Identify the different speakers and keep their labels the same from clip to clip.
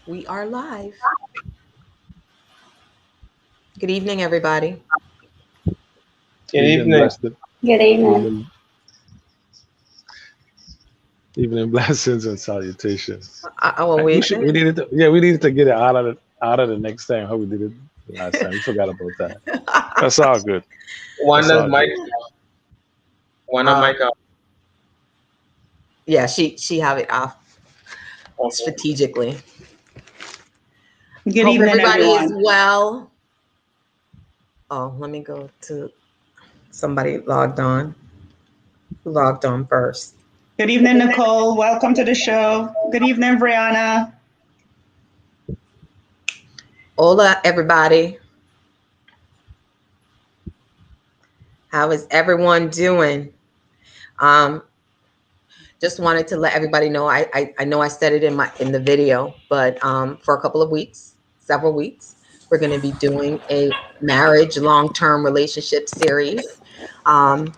Speaker 1: We are live. Good evening, everybody.
Speaker 2: Good
Speaker 3: Evening,
Speaker 2: evening.
Speaker 3: blessed
Speaker 4: Good evening.
Speaker 3: evening, evening blessings and salutations.
Speaker 1: Well,
Speaker 3: We
Speaker 1: wait.
Speaker 3: should we needed to we needed to get it out of the next time how we did it last time. We forgot about that. That's all good. That's
Speaker 2: Wanda's
Speaker 3: all
Speaker 2: mic,
Speaker 3: good.
Speaker 2: Wanda
Speaker 1: uh,
Speaker 2: mic up.
Speaker 1: yeah, she have it off
Speaker 2: Okay.
Speaker 1: strategically.
Speaker 4: Good
Speaker 1: Hope
Speaker 4: evening,
Speaker 1: everybody is
Speaker 4: everyone.
Speaker 1: well. Oh, let me go to somebody logged on. Who logged on first?
Speaker 4: Good evening, Nicole. Welcome to the show. Good evening, Brianna.
Speaker 1: Hola, everybody. How is everyone doing? Um, just wanted to let everybody know. I know I said it in the video, but for a couple of weeks, several weeks, we're going to be doing a marriage long-term relationship series. Um,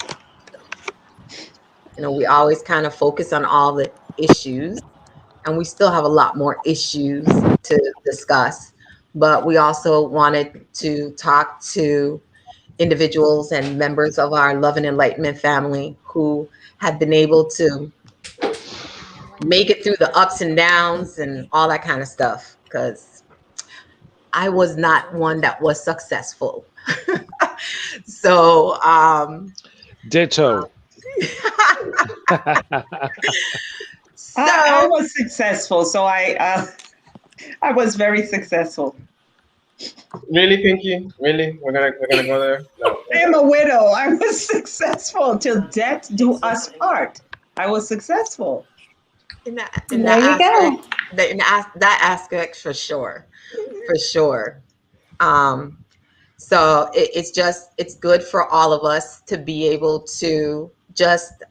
Speaker 1: we always kind of focus on all the issues, and we still have a lot more issues to discuss. But we also wanted to talk to individuals and members of our Love and Enlightenment family who have been able to make it through the ups and downs and all that kind of stuff, because I was not one that was successful. So
Speaker 3: Ditto.
Speaker 4: I
Speaker 1: so
Speaker 4: was successful, so I was very successful.
Speaker 2: Really, Pinky? Really? We're gonna go there? No.
Speaker 4: I am a widow. I was successful till death do us part. I was successful.
Speaker 1: in
Speaker 5: There
Speaker 1: that
Speaker 5: you
Speaker 1: aspect,
Speaker 5: go.
Speaker 1: that aspect for sure, for sure. Um, so it's good for all of us to be able to just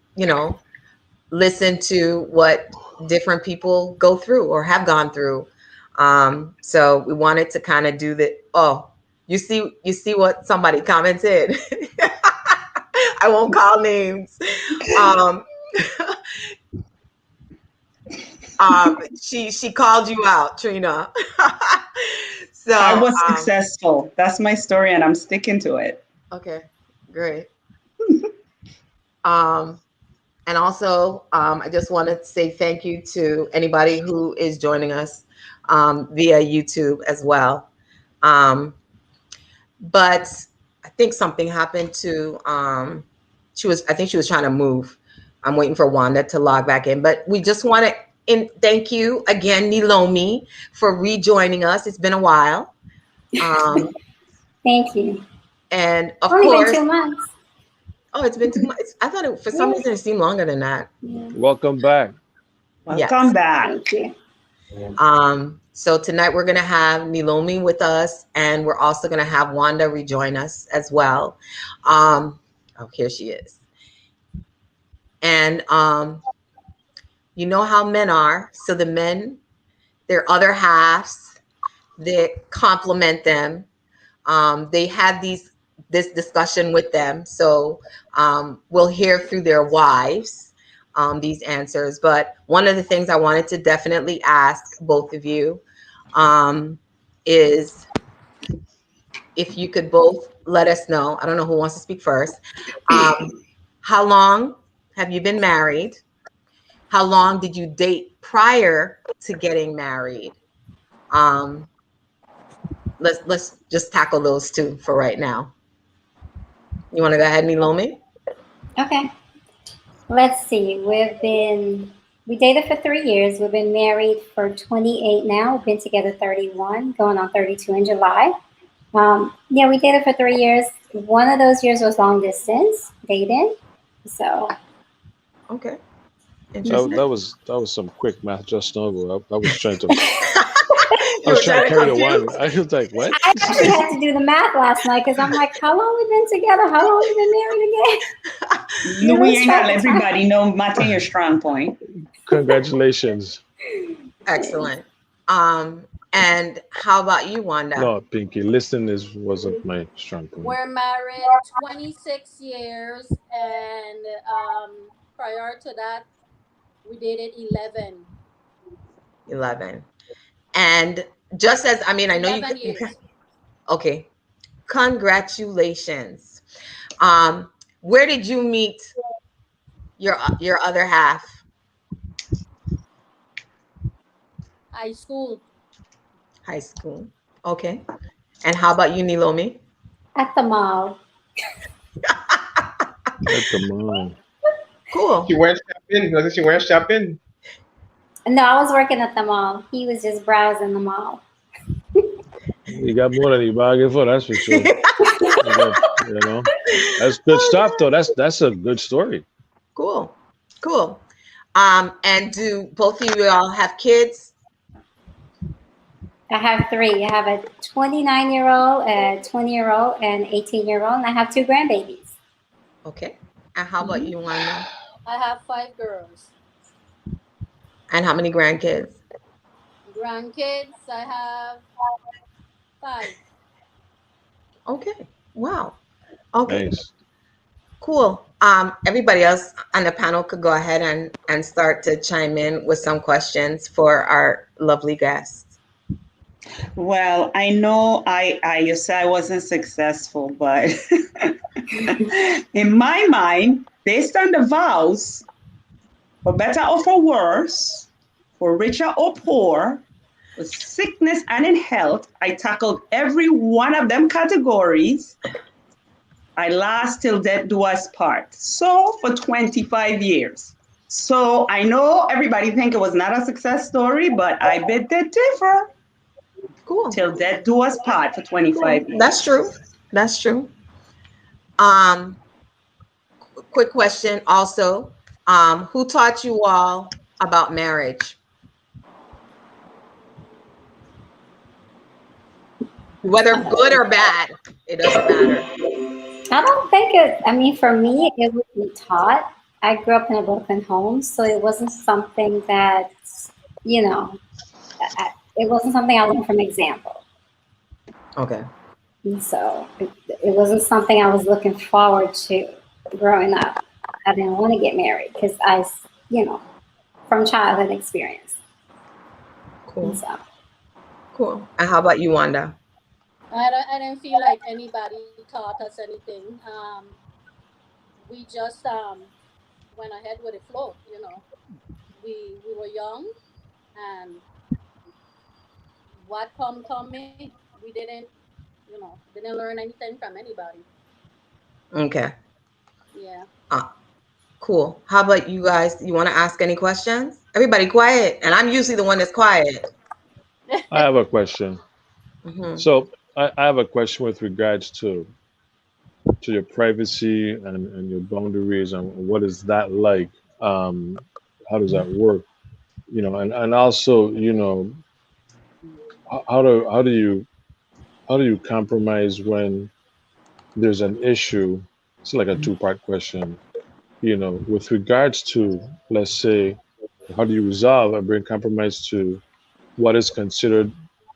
Speaker 1: listen to what different people go through or have gone through. So we wanted to kind of do the you see what somebody commented. I won't call names. Um, she called you out, Trina.
Speaker 4: I
Speaker 1: So
Speaker 4: was successful. That's my story, and I'm sticking to it.
Speaker 1: okay, great. Um, and also, I just want to say thank you to anybody who is joining us via YouTube as well. Um, but I think something happened to I think she was trying to move. I'm waiting for Wanda to log back in, but we just want to thank you again, Nilomi, for rejoining us. It's been a while. Um,
Speaker 5: Thank you.
Speaker 1: and
Speaker 5: It's
Speaker 1: of
Speaker 5: only been
Speaker 1: course,
Speaker 5: 2 months.
Speaker 1: oh, it's been 2 months. I thought for some
Speaker 5: Yeah.
Speaker 1: reason it seemed longer than that.
Speaker 5: Yeah.
Speaker 3: Welcome back.
Speaker 4: Welcome
Speaker 1: Yes.
Speaker 4: back.
Speaker 5: Thank you.
Speaker 1: So tonight we're going to have Nilomi with us, and we're also going to have Wanda rejoin us as well. Oh, here she is. And you know how men are. So the men, their other halves, they compliment them. They had this discussion with them. So we'll hear through their wives these answers. But one of the things I wanted to definitely ask both of you is if you could both let us know. I don't know who wants to speak first. How long have you been married? How long did you date prior to getting married? Um, let's just tackle those two for right now. You want to go ahead, Nilomi?
Speaker 5: Okay. Let's see. We dated for 3 years. We've been married for 28 now. We've been together 31, going on 32 in July. Yeah, we dated for 3 years. One of those years was long distance dating. So,
Speaker 1: Okay,
Speaker 3: That,
Speaker 1: interesting.
Speaker 3: that was that was some quick math just now. I was trying to I
Speaker 1: You
Speaker 3: was
Speaker 1: were
Speaker 3: trying to
Speaker 1: trying to
Speaker 3: carry the
Speaker 1: compute.
Speaker 3: one. I was like, what?
Speaker 5: I actually had to do the math last night because I'm like, how long we been together? How long we been married again? You
Speaker 4: We
Speaker 5: lose
Speaker 4: ain't got
Speaker 5: track of time.
Speaker 4: everybody know math ain't your strong point.
Speaker 3: Congratulations.
Speaker 1: Excellent. And how about you, Wanda?
Speaker 3: No, Pinky, listening wasn't my strong point.
Speaker 6: We're married 26 years, and prior to that, we dated 11.
Speaker 1: 11. And just as, I mean, I know
Speaker 6: 11
Speaker 1: you
Speaker 6: years.
Speaker 1: okay. Congratulations. Um, where did you meet your other half?
Speaker 6: High school.
Speaker 1: High school. Okay. And how about you, Nilomi?
Speaker 5: At the mall.
Speaker 3: At the mall.
Speaker 1: Cool.
Speaker 2: She went shopping. Was it she went shopping?
Speaker 5: No, I was working at the mall. He was just browsing the mall.
Speaker 3: You got more than you bargained for, that's for sure. You know, that's good stuff though. That's a good story.
Speaker 1: Cool. Cool. And do both of you all have kids?
Speaker 5: I have three. I have a 29-year-old, a 20-year-old, and 18-year-old, and I have two grandbabies.
Speaker 1: Okay. And how about you, Wanda?
Speaker 6: I have 5 girls.
Speaker 1: And how many grandkids?
Speaker 6: Grandkids, I have 5.
Speaker 1: Okay. Wow. Okay.
Speaker 3: Nice.
Speaker 1: Cool. Everybody else on the panel could go ahead and start to chime in with some questions for our lovely guests.
Speaker 4: Well, I know you say I wasn't successful, but in my mind, based on the vows, for better or for worse, for richer or poor, for sickness and in health, I tackled every one of them categories. I last till death do us part. So for 25 years. So I know everybody think it was not a success story, but I beg to differ.
Speaker 1: Cool.
Speaker 4: Till death do us part for 25 years.
Speaker 1: That's true. That's true. Um, quick question also. Who taught you all about marriage? Whether good or bad, it doesn't matter.
Speaker 5: I don't think it, I mean, for me, it wasn't taught. I grew up in a broken home, so it wasn't something that, you know, it wasn't something I learned from example.
Speaker 1: Okay.
Speaker 5: And so it wasn't something I was looking forward to growing up. I didn't want to get married because you know, from childhood experience.
Speaker 1: Cool.
Speaker 5: And so,
Speaker 1: Cool. And how about you, Wanda?
Speaker 6: I didn't feel like anybody taught us anything. We just went ahead with the flow. We were young, and what come in. We didn't learn anything from anybody.
Speaker 1: Okay.
Speaker 6: Yeah.
Speaker 1: Uh, cool. How about you guys? You want to ask any questions? Everybody quiet. And I'm usually the one that's quiet.
Speaker 3: I have a question.
Speaker 1: Hmm.
Speaker 3: So I have a question with regards to your privacy and your boundaries and what is that like? How does that work? You know, and also, you know, how do you compromise when there's an issue? It's like a two-part question. You know, with regards to, let's say, how do you resolve and bring compromise to what is considered,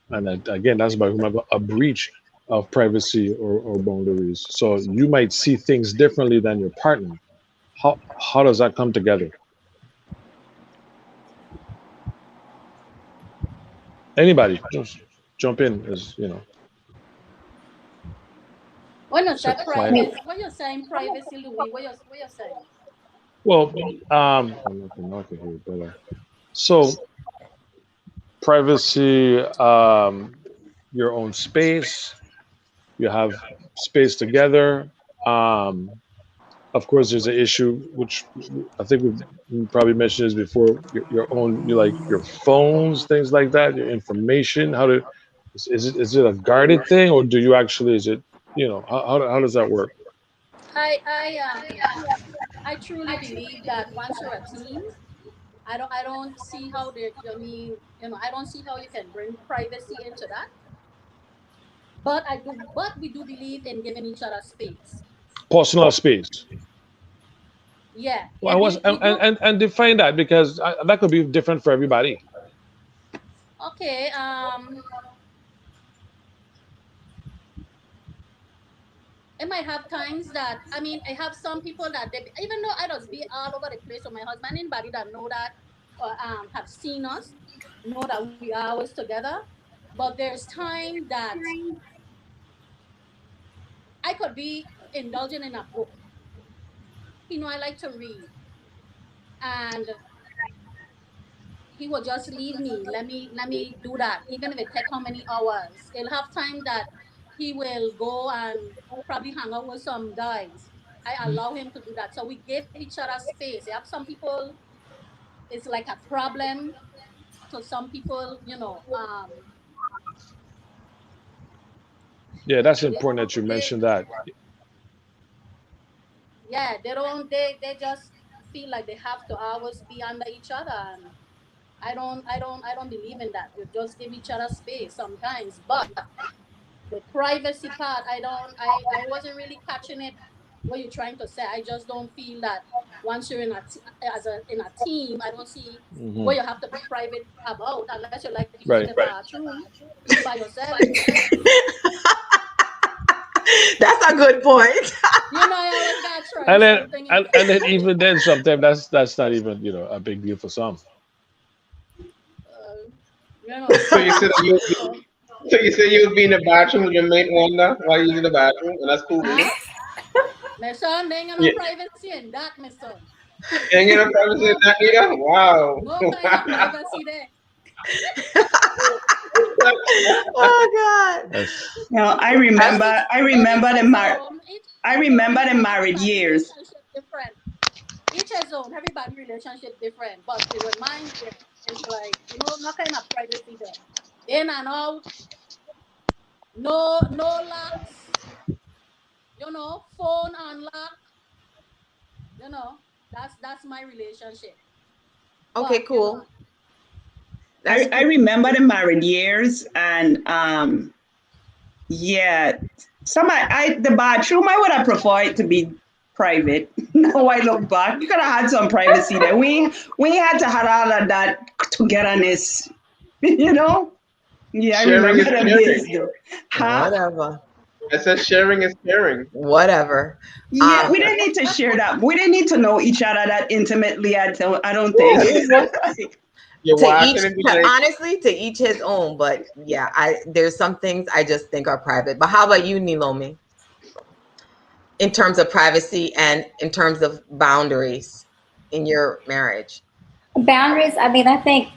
Speaker 3: and again, that's by whomever, a breach of privacy or boundaries. So you might see things differently than your partner. How does that come together? Anybody, just jump in, as you know.
Speaker 6: When you
Speaker 3: It's a
Speaker 6: say
Speaker 3: quiet.
Speaker 6: private, when you're saying privacy, Louis, what you saying?
Speaker 3: Well, I can hear it better. So privacy, your own space. You have space together. Um, of course, there's an issue which I think we probably mentioned this before. Your own, you like your phones, things like that, your information. Is it a guarded thing, or do you actually? Is it how does that work?
Speaker 6: I I um I truly believe that once you're a team, I don't see how they I don't see how you can bring privacy into that. But we do believe in giving each other space.
Speaker 3: Personal space.
Speaker 6: Yeah,
Speaker 3: Well,
Speaker 6: and we do.
Speaker 3: and define that because that could be different for everybody.
Speaker 6: Okay. I might have times that I have some people that even though I just be all over the place with my husband, anybody that know that have seen us, know that we are always together. But there's time that I could be indulging in a book. I like to read, and he will just leave me. Let me do that, even if it take how many hours. He'll have time that he will go and probably hang out with some guys. I allow him to do that. So we give each other space. You have some people, it's like a problem. To some people,
Speaker 3: Yeah, that's
Speaker 6: they
Speaker 3: important that you
Speaker 6: they
Speaker 3: mentioned that.
Speaker 6: yeah, they don't they just feel like they have to always be under each other, and I don't believe in that. You just give each other space sometimes. But the privacy part, I wasn't really catching it, what you're trying to say. I just don't feel that once you're in a team, I don't see
Speaker 3: Hmm.
Speaker 6: what you have to be private about, unless you like using the
Speaker 3: Right.
Speaker 6: bathroom, be by yourself.
Speaker 1: That's a good point.
Speaker 6: I always gotta try
Speaker 3: And then
Speaker 6: something
Speaker 3: and then even then sometimes that's not even a big deal for some.
Speaker 6: uh,
Speaker 2: So you said that you
Speaker 6: so,
Speaker 2: so you said you would be in the bathroom with your mate Wanda while using the bathroom, and that's cool with you.
Speaker 6: huh? My son, there ain't no
Speaker 2: Yeah,
Speaker 6: privacy in that, my son.
Speaker 2: hanging out privacy in
Speaker 6: No,
Speaker 2: that either. Wow.
Speaker 6: no kind of privacy there.
Speaker 1: Oh God.
Speaker 3: That's
Speaker 4: Now, I
Speaker 1: That's
Speaker 4: remember,
Speaker 6: Each
Speaker 4: I
Speaker 6: no, each
Speaker 4: remember the
Speaker 6: his
Speaker 4: mar-
Speaker 6: own.
Speaker 4: I remember the married
Speaker 6: Everybody
Speaker 4: years.
Speaker 6: relationship different. Each his own. Everybody relationship different. But with mine, it's like no kind of privacy there. In and out, no locks. Phone unlock. You know, that's my relationship.
Speaker 1: okay.
Speaker 6: But
Speaker 1: Cool. That's
Speaker 4: I
Speaker 1: cool.
Speaker 4: remember the married years, and yeah, the bathroom I would have preferred to be private. Now I look back, you could have had some privacy there. We had to have all of that togetherness, you know. Yeah, I
Speaker 2: Sharing
Speaker 4: remember
Speaker 2: is
Speaker 4: them
Speaker 2: caring.
Speaker 4: days though. Huh?
Speaker 1: Whatever.
Speaker 2: I said sharing is caring.
Speaker 1: Whatever.
Speaker 4: Yeah,
Speaker 1: Um.
Speaker 4: we didn't need to share that. We didn't need to know each other that intimately. I don't think.
Speaker 2: Yeah, you're
Speaker 1: To
Speaker 2: watching
Speaker 1: each,
Speaker 2: and be like,
Speaker 1: honestly, to each his own. But yeah, there's some things I just think are private. But how about you, Nilomi? In terms of privacy and in terms of boundaries in your marriage?
Speaker 5: Boundaries, I mean, I think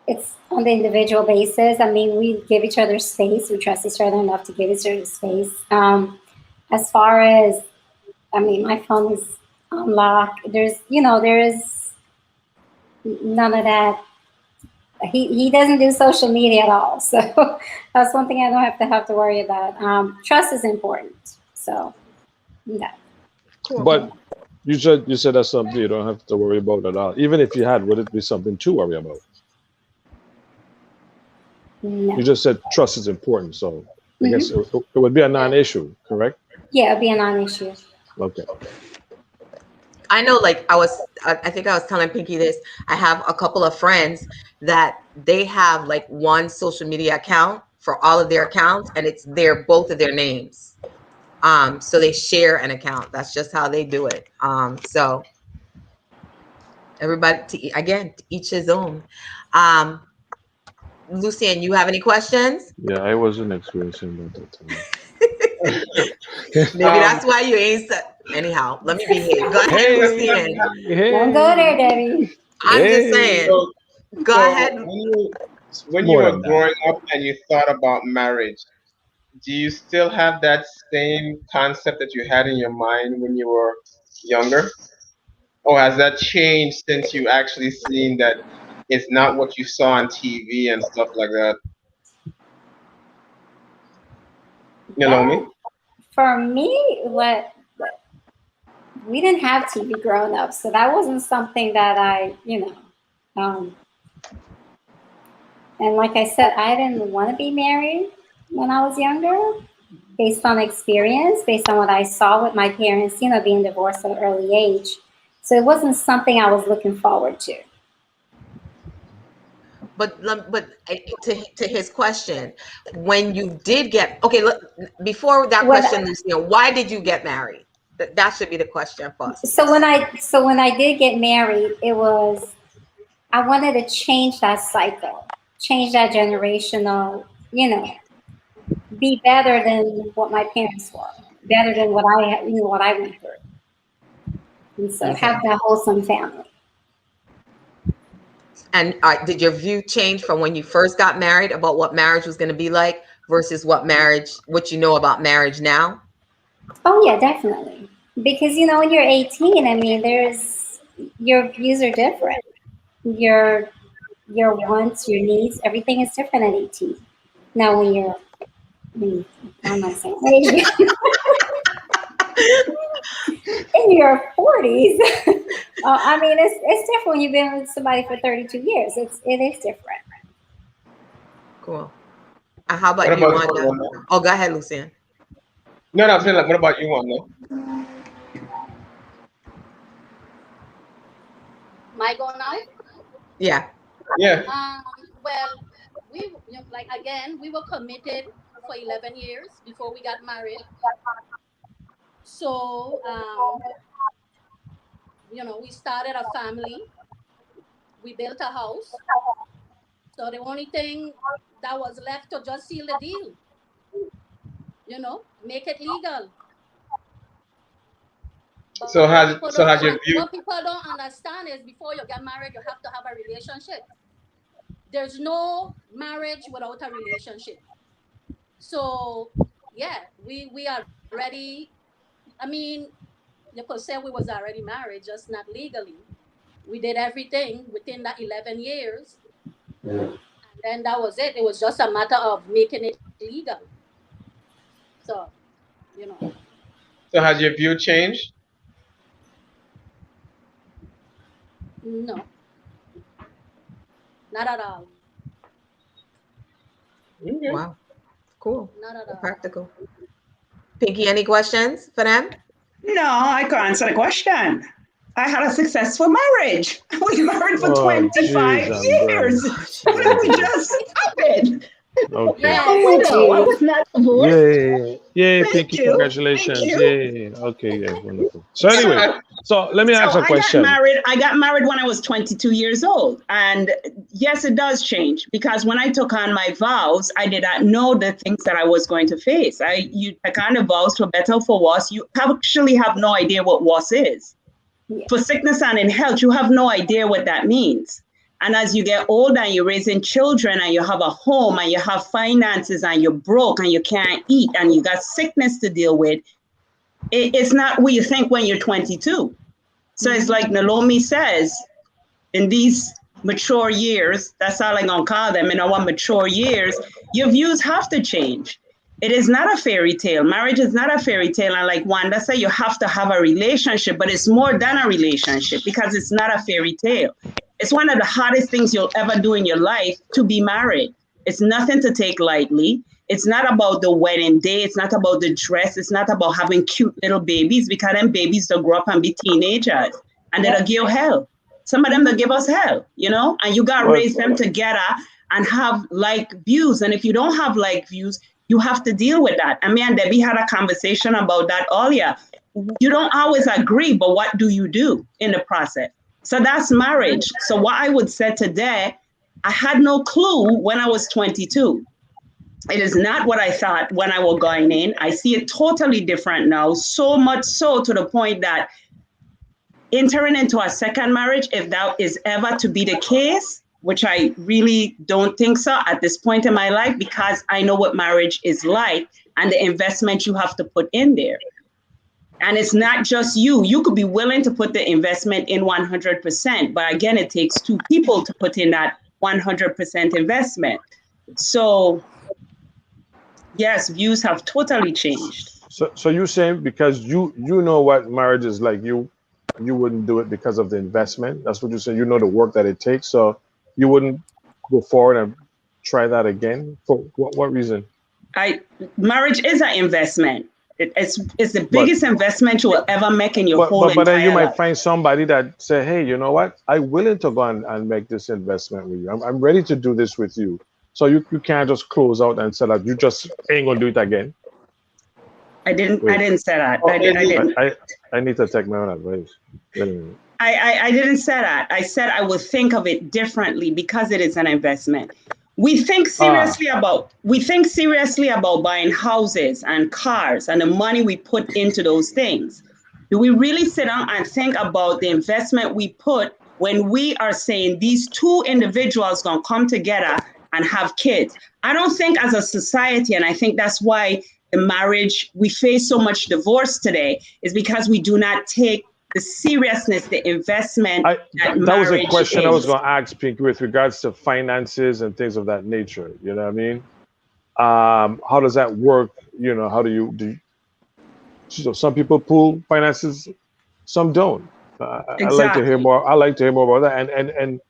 Speaker 5: it's on the individual basis. I mean, we give each other space. We trust each other enough to give each other space. As far as, I mean, my phone is unlocked. There is none of that. He doesn't do social media at all. So that's one thing I don't have to worry about. Trust is important. So, yeah.
Speaker 1: Cool.
Speaker 3: but you said that's something you don't have to worry about at all. Even if you had, would it be something to worry about?
Speaker 5: No.
Speaker 3: You just said trust is important, so I guess
Speaker 5: Hmm.
Speaker 3: it would be a
Speaker 6: yeah.
Speaker 3: non-issue, correct?
Speaker 5: Yeah, it'd be a non-issue.
Speaker 3: Okay.
Speaker 1: I know, like I think I was telling Pinky this. I have a couple of friends that they have like one social media account for all of their accounts, and it's both of their names. So they share an account. That's just how they do it. So everybody, again, to each his own. Um, Lucian, you have any questions?
Speaker 3: Yeah, I wasn't experiencing that at the time.
Speaker 1: Maybe
Speaker 2: um,
Speaker 1: that's why you ain't. Anyhow, let me behave. Go ahead,
Speaker 3: Hey,
Speaker 1: Lucian.
Speaker 5: Don't go there,
Speaker 3: hey,
Speaker 5: Debbie.
Speaker 1: I'm just
Speaker 3: hey.
Speaker 1: saying.
Speaker 2: so
Speaker 1: Go
Speaker 2: so
Speaker 1: ahead.
Speaker 2: when you
Speaker 3: More
Speaker 2: were
Speaker 3: than that.
Speaker 2: growing up and you thought about marriage, do you still have that same concept that you had in your mind when you were younger? Or has that changed since you actually seen that it's not what you saw on TV and stuff like that? You know
Speaker 5: That
Speaker 2: me?
Speaker 5: for me, what we didn't have TV growing up, so that wasn't something that um, and like I said, I didn't want to be married when I was younger, based on experience, based on what I saw with my parents, being divorced at an early age. So it wasn't something I was looking forward to.
Speaker 1: But to his question, when you did get okay, look, before that
Speaker 5: When
Speaker 1: question, Lucian, why did you get married? That should be the question first.
Speaker 5: so when I did get married, it was I wanted to change that cycle, change that generational, be better than what my parents were, better than what what I went through. And so have
Speaker 2: Okay.
Speaker 5: that wholesome family.
Speaker 1: And did your view change from when you first got married about what marriage was going to be like versus what you know about marriage now?
Speaker 5: Oh yeah, definitely. Because when you're 18, I mean, your views are different. Your your wants, your needs, everything is different at 18. Now when you're I'm not saying age, in your 40s, I mean, it's different when you've been with somebody for 32 years. It is different.
Speaker 1: Cool. How
Speaker 2: What
Speaker 1: about you,
Speaker 2: about you,
Speaker 1: Wanda?
Speaker 2: Wanda?
Speaker 1: Oh, go ahead, Lucian.
Speaker 2: No, no, I'm saying like, what about you, Wanda?
Speaker 6: Am I go now?
Speaker 1: Yeah.
Speaker 2: Yeah.
Speaker 6: Well, like again, we were committed for 11 years before we got married. So, we started a family. We built a house. So the only thing that was left to just seal the deal, make it legal. But
Speaker 2: So has your
Speaker 6: what
Speaker 2: view?
Speaker 6: people don't understand is before you get married, you have to have a relationship. There's no marriage without a relationship. So yeah, we are ready. I mean, you could say we was already married, just not legally. We did everything within that 11 years, and then that was it. It was just a matter of making it legal. So, you know,
Speaker 2: So has your view changed?
Speaker 6: no, not at all.
Speaker 2: Okay.
Speaker 1: Wow. Cool.
Speaker 6: Not at all.
Speaker 1: Practical. Pinky, any questions for them?
Speaker 4: No, I can answer the question. I had a successful marriage. I was married for
Speaker 3: Oh,
Speaker 4: 25
Speaker 3: jeez, I'm done.
Speaker 4: years.
Speaker 1: Oh,
Speaker 4: Why we
Speaker 3: Okay.
Speaker 4: just stop it?
Speaker 3: Okay.
Speaker 4: I'm a
Speaker 6: Yes,
Speaker 5: Oh,
Speaker 4: widow. I
Speaker 5: geez.
Speaker 4: was not divorced.
Speaker 3: Yay. Yay,
Speaker 4: Thank
Speaker 3: Pinky,
Speaker 4: you. Thank
Speaker 3: congratulations.
Speaker 4: you.
Speaker 3: Yay. Okay, yeah, wonderful. So anyway,
Speaker 4: So
Speaker 3: so let me
Speaker 4: So
Speaker 3: ask a question.
Speaker 4: I got married when I was 22 years old. And yes, it does change because when I took on my vows, I did not know the things that I was going to face. I kind of vows for better or for worse. You actually have no idea what worse is.
Speaker 5: Yeah.
Speaker 4: For sickness and in health, you have no idea what that means. And as you get older and you're raising children and you have a home and you have finances and you're broke and you can't eat and you got sickness to deal with, it's not what you think when you're 22. So it's like Nalomi says, in these mature years, that's all I'm gonna call them, in our mature years, your views have to change. It is not a fairy tale. Marriage is not a fairy tale. And like Wanda said, you have to have a relationship, but it's more than a relationship because it's not a fairy tale. It's one of the hardest things you'll ever do in your life to be married. It's nothing to take lightly. It's not about the wedding day. It's not about the dress. It's not about having cute little babies because then babies will grow up and be teenagers and
Speaker 5: Yep.
Speaker 4: they'll give hell. Some of them will give us hell, and you got to
Speaker 3: But
Speaker 4: raise them together and have like views. And if you don't have like views, you have to deal with that. And me and Debbie had a conversation about that earlier. You don't always agree, but what do you do in the process? So that's marriage. So what I would say today, I had no clue when I was 22. It is not what I thought when I was going in. I see it totally different now, so much so to the point that entering into a second marriage, if that is ever to be the case, which I really don't think so at this point in my life, because I know what marriage is like and the investment you have to put in there. And it's not just you. You could be willing to put the investment in 100%, but again, it takes two people to put in that 100% investment. So yes, views have totally changed.
Speaker 3: so you saying because you know what marriage is like, you wouldn't do it because of the investment. That's what you say. You know the work that it takes, so you wouldn't go forward and try that again. For what reason?
Speaker 4: I Marriage is an investment. It's the
Speaker 3: But
Speaker 4: biggest investment you will ever make in your
Speaker 3: but
Speaker 4: whole
Speaker 3: but but then you
Speaker 4: entire
Speaker 3: might
Speaker 4: life.
Speaker 3: find somebody that say, hey, you know what? I'm willing to go and make this investment with you. I'm ready to do this with you. So you can't just close out and say that you just ain't gonna do it again.
Speaker 4: I
Speaker 3: Wait,
Speaker 4: didn't say that.
Speaker 2: Oh,
Speaker 4: I
Speaker 2: Eddie,
Speaker 4: didn't.
Speaker 3: I need to take my own advice. Wait a minute.
Speaker 4: I didn't say that. I said I would think of it differently because it is an investment. We think seriously about buying houses and cars and the money we put into those things. Do we really sit down and think about the investment we put when we are saying these two individuals gonna come together and have kids? I don't think as a society, and I think that's why the marriage we face so much divorce today is because we do not take the seriousness, the investment that
Speaker 3: That was a
Speaker 4: marriage
Speaker 3: question I was
Speaker 4: is.
Speaker 3: going to ask Pinky with regards to finances and things of that nature. You know what I mean? How does that work? You know, how so some people pool finances, some don't. I like to hear
Speaker 4: Exactly.
Speaker 3: more. I like to hear more about that. And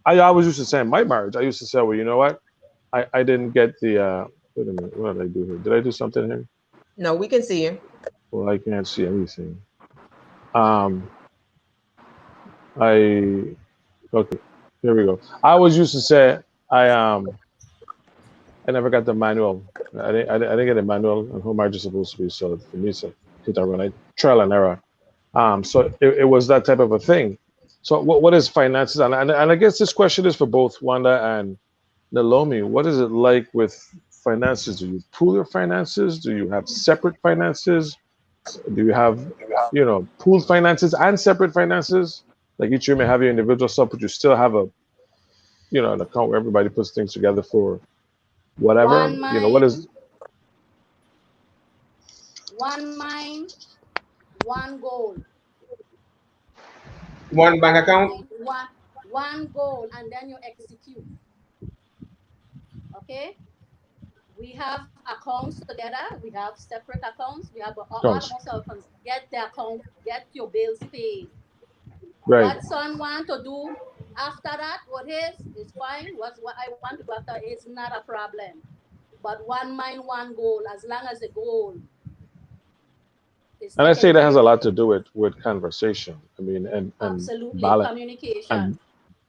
Speaker 3: I always used to say in my marriage, I used to say, well, you know what? I didn't get the. Wait a minute. What did I do here? Did I do something here?
Speaker 1: No, we can see you.
Speaker 3: Well, I can't see anything. Um, I okay. Here we go. I always used to say I I never got the manual. I didn't get a manual on who marriage is supposed to be. So for me, so hit and run, trial and error. So it was that type of a thing. So what is finances? And I guess this question is for both Wanda and Nalomi. What is it like with finances? Do you pool your finances? Do you have separate finances? Do you have, pooled finances and separate finances? Like each you may have your individual stuff, but you still have an account where everybody puts things together for whatever.
Speaker 6: One
Speaker 3: What
Speaker 6: mind,
Speaker 3: is
Speaker 6: one mind, one goal.
Speaker 2: One bank
Speaker 6: One
Speaker 2: account?
Speaker 6: mind, one goal, and then you execute. Okay? We have accounts together. We have separate accounts. We have all of
Speaker 3: accounts?
Speaker 6: us accounts. Get the account. Get your bills paid.
Speaker 3: Right.
Speaker 6: What son want to do after that, what is fine. What I want to do after is not a problem. But one mind, one goal. As long as the goal is
Speaker 3: And I
Speaker 6: taken
Speaker 3: say that has a
Speaker 6: care of.
Speaker 3: lot to do with conversation. I mean, and
Speaker 6: Absolutely.
Speaker 3: balance
Speaker 6: Communication.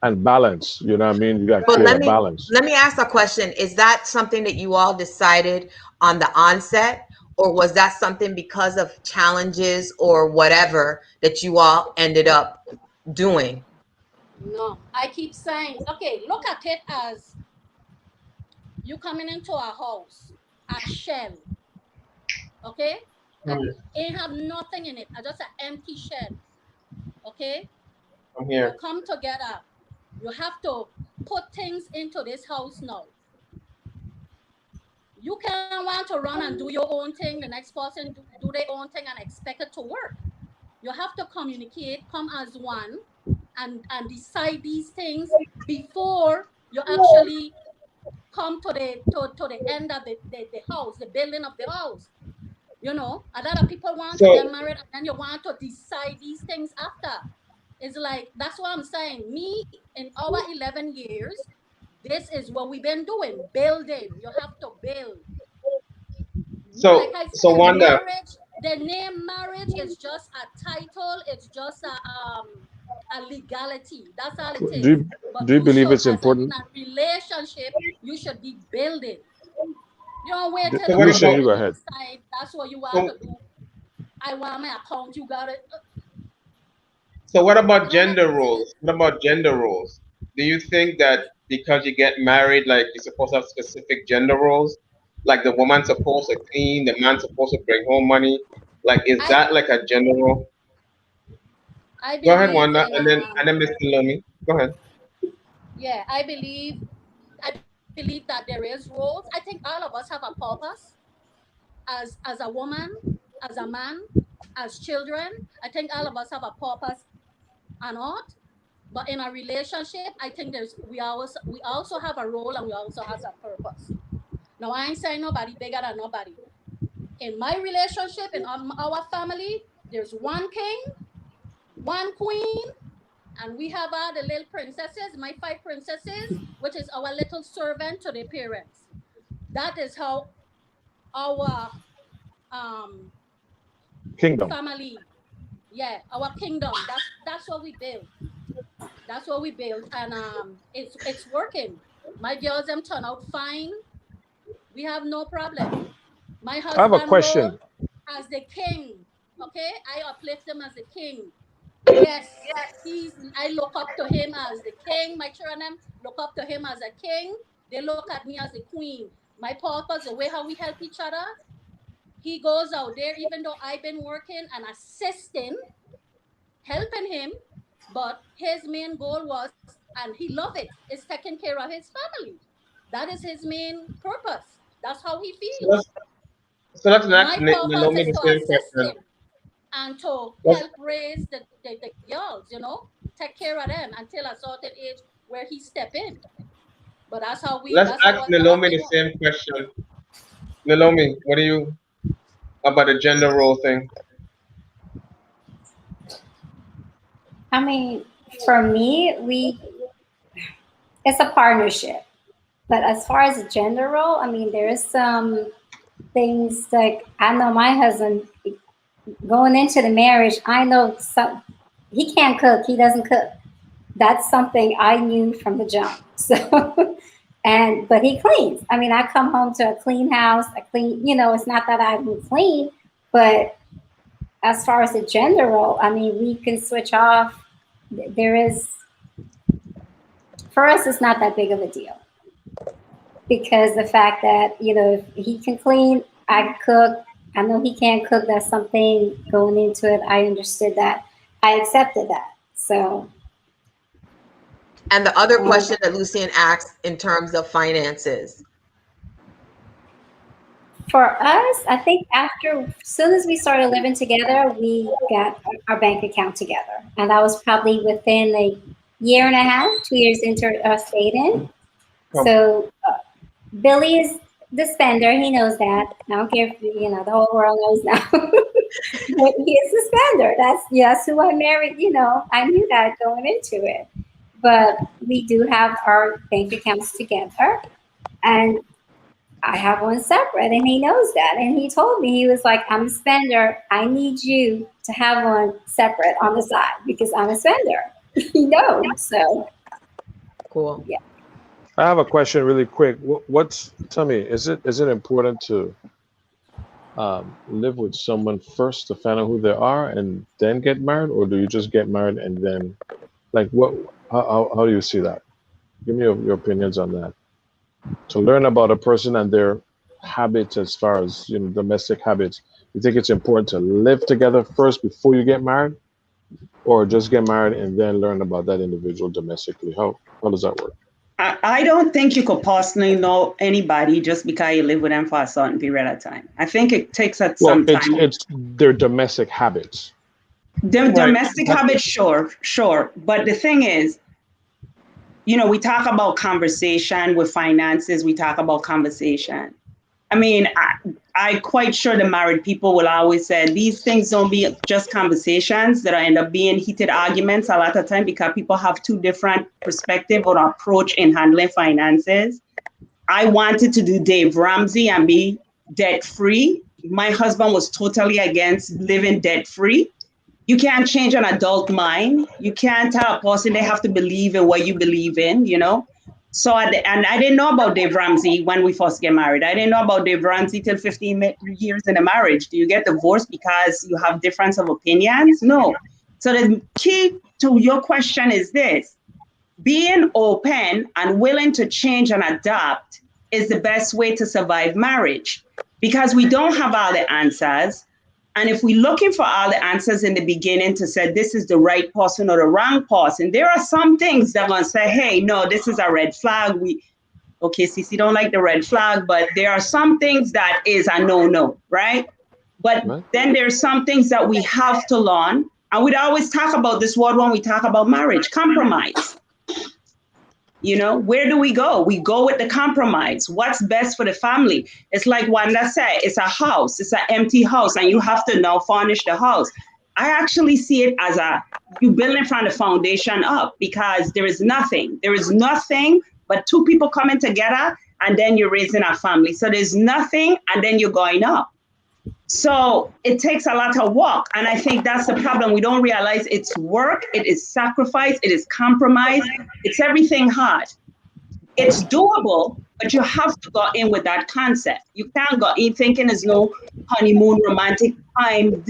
Speaker 3: and balance. You know what I mean? You got to
Speaker 1: But
Speaker 3: create
Speaker 6: Right.
Speaker 3: a balance.
Speaker 1: let me ask a question. Is that something that you all decided on the onset, or was that something because of challenges or whatever that you all ended up doing?
Speaker 6: No. I keep saying, okay, look at it as you coming into a house, a shell, okay?
Speaker 2: Hmm,
Speaker 6: It have nothing in it, just an empty shell, okay?
Speaker 2: I'm
Speaker 6: You
Speaker 2: here.
Speaker 6: come together. You have to put things into this house now. You can't want to run and do your own thing. The next person do their own thing and expect it to work. You have to communicate, come as one, and decide these things before you actually come to the end of the house, the building of the house. A lot of people want to
Speaker 2: So,
Speaker 6: get married and then you want to decide these things after. It's like that's what I'm saying. Me in our 11 years, this is what we've been doing, building. You have to build. Like I
Speaker 2: so
Speaker 6: said,
Speaker 2: Wanda,
Speaker 6: marriage, the name marriage is just a title, it's just a legality. That's all it
Speaker 3: Do
Speaker 6: is.
Speaker 3: you,
Speaker 6: But
Speaker 3: do you
Speaker 6: you
Speaker 3: believe
Speaker 6: should,
Speaker 3: it's
Speaker 6: as in
Speaker 3: important?
Speaker 6: a relationship, you should be building. You don't wait till
Speaker 2: so
Speaker 6: the
Speaker 2: what
Speaker 3: Lucian,
Speaker 2: about
Speaker 3: you go
Speaker 6: beginning, you
Speaker 3: ahead.
Speaker 6: decide that's what you want
Speaker 2: so,
Speaker 6: to do. I want my account, you got it.
Speaker 2: so what
Speaker 6: It
Speaker 2: about
Speaker 6: don't make
Speaker 2: gender
Speaker 6: sense.
Speaker 2: roles? What about gender roles? Do you think that because you get married, like you're supposed to have specific gender roles? Like the woman's supposed to clean, the man's supposed to bring home money. Like, is
Speaker 6: I
Speaker 2: that like a gender role?
Speaker 6: I
Speaker 2: Go ahead,
Speaker 6: believe
Speaker 2: Wanda,
Speaker 6: in
Speaker 2: and then Mr. Lomi. Go ahead.
Speaker 6: yeah, I believe that there is roles. I think all of us have a purpose as a woman, as a man, as children. I think all of us have a purpose and not. But in a relationship, I think we also have a role and we also have a purpose. Now I ain't saying nobody bigger than nobody. In my relationship, in our family, there's one king, one queen, and we have the little princesses, my five princesses, which is our little servant to their parents. That is how our um
Speaker 3: Kingdom.
Speaker 6: family, yeah, our kingdom. That's what we build. That's what we built, and it's working. My girls them turn out fine. We have no problem. My
Speaker 3: I have a
Speaker 6: husband role
Speaker 3: question.
Speaker 6: as the king. Okay, I uplift him as the king. Yes, I look up to him as the king. My children look up to him as a king. They look at me as the queen. My purpose, the way how we help each other. He goes out there, even though I've been working and assisting, helping him, but his main goal was, and he loved it, is taking care of his family. That is his main purpose. That's how he
Speaker 2: So let's
Speaker 6: feels.
Speaker 2: so let's ask
Speaker 6: My purpose
Speaker 2: Naomi
Speaker 6: is
Speaker 2: the
Speaker 6: to
Speaker 2: same
Speaker 6: assist
Speaker 2: question.
Speaker 6: him and to
Speaker 2: Let's
Speaker 6: help raise the girls, take care of them until a certain age where he step in. But
Speaker 2: let's
Speaker 6: that's how
Speaker 2: ask
Speaker 6: our
Speaker 2: Naomi
Speaker 6: thing
Speaker 2: the
Speaker 6: works.
Speaker 2: same question. Naomi, what do you about the gender role thing?
Speaker 5: I mean, for me, it's a partnership. But as far as a gender role, I mean, there is some things like I know my husband going into the marriage. I know some he can't cook. He doesn't cook. That's something I knew from the jump. So, but he cleans. I mean, I come home to a clean house. A clean. It's not that I'm clean, but as far as the gender role, I mean, we can switch off. There is for us, it's not that big of a deal because the fact that if he can clean, I cook. I know he can't cook. That's something going into it. I understood that. I accepted that. So
Speaker 1: And the other
Speaker 5: um,
Speaker 1: question that Lucian asked in terms of finances.
Speaker 5: for us, I think after as soon as we started living together, we got our bank account together, and that was probably within a year and a half, 2 years into us dating.
Speaker 2: Um,
Speaker 5: So Billy is the spender. He knows that. I don't care if the whole world knows now. But he is the spender. That's who I married. I knew that going into it. But we do have our bank accounts together, and I have one separate, and he knows that. And he told me he was like, "I'm a spender. I need you to have one separate on the side because I'm a spender." He knows. So
Speaker 1: Cool.
Speaker 5: yeah.
Speaker 3: I have a question really quick. Tell me, is it important to live with someone first to find out who they are and then get married, or do you just get married and then, like, how do you see that? Give me your opinions on that. To learn about a person and their habits as far as domestic habits, you think it's important to live together first before you get married, or just get married and then learn about that individual domestically? How does that work?
Speaker 4: I don't think you could personally know anybody just because you live with them for a certain period of time. I think it takes at
Speaker 3: Well,
Speaker 4: some
Speaker 3: it's
Speaker 4: time.
Speaker 3: it's their domestic habits.
Speaker 4: The
Speaker 2: right.
Speaker 4: domestic
Speaker 2: But
Speaker 4: habits, sure. But the thing is, we talk about conversation with finances, we talk about conversation. I mean, I quite sure the married people will always say these things don't be just conversations that end up being heated arguments a lot of time because people have two different perspective or approach in handling finances. I wanted to do Dave Ramsey and be debt free. My husband was totally against living debt free. You can't change an adult mind. You can't tell a person they have to believe in what you believe in. So, and I didn't know about Dave Ramsey when we first get married. I didn't know about Dave Ramsey till 15 years in a marriage. Do you get divorced because you have difference of opinions? No. So the key to your question is this: being open and willing to change and adapt is the best way to survive marriage because we don't have all the answers. And if we're looking for all the answers in the beginning to say this is the right person or the wrong person, there are some things that are going to say, hey, no, this is a red flag. Okay, Cece don't like the red flag, but there are some things that is a no, right? But
Speaker 3: Right?
Speaker 4: then there's some things that we have to learn. And we'd always talk about this word when we talk about marriage, compromise. Where do we go? We go with the compromise. What's best for the family? It's like Wanda said, it's a house, it's an empty house, and you have to now furnish the house. I actually see it as you building from the foundation up because there is nothing. There is nothing but two people coming together and then you're raising a family. So there's nothing and then you're going up. So it takes a lot of work. And I think that's the problem. We don't realize it's work, it is sacrifice, it is compromise, it's everything hard. It's doable, but you have to go in with that concept. You can't go in thinking there's no honeymoon, romantic time.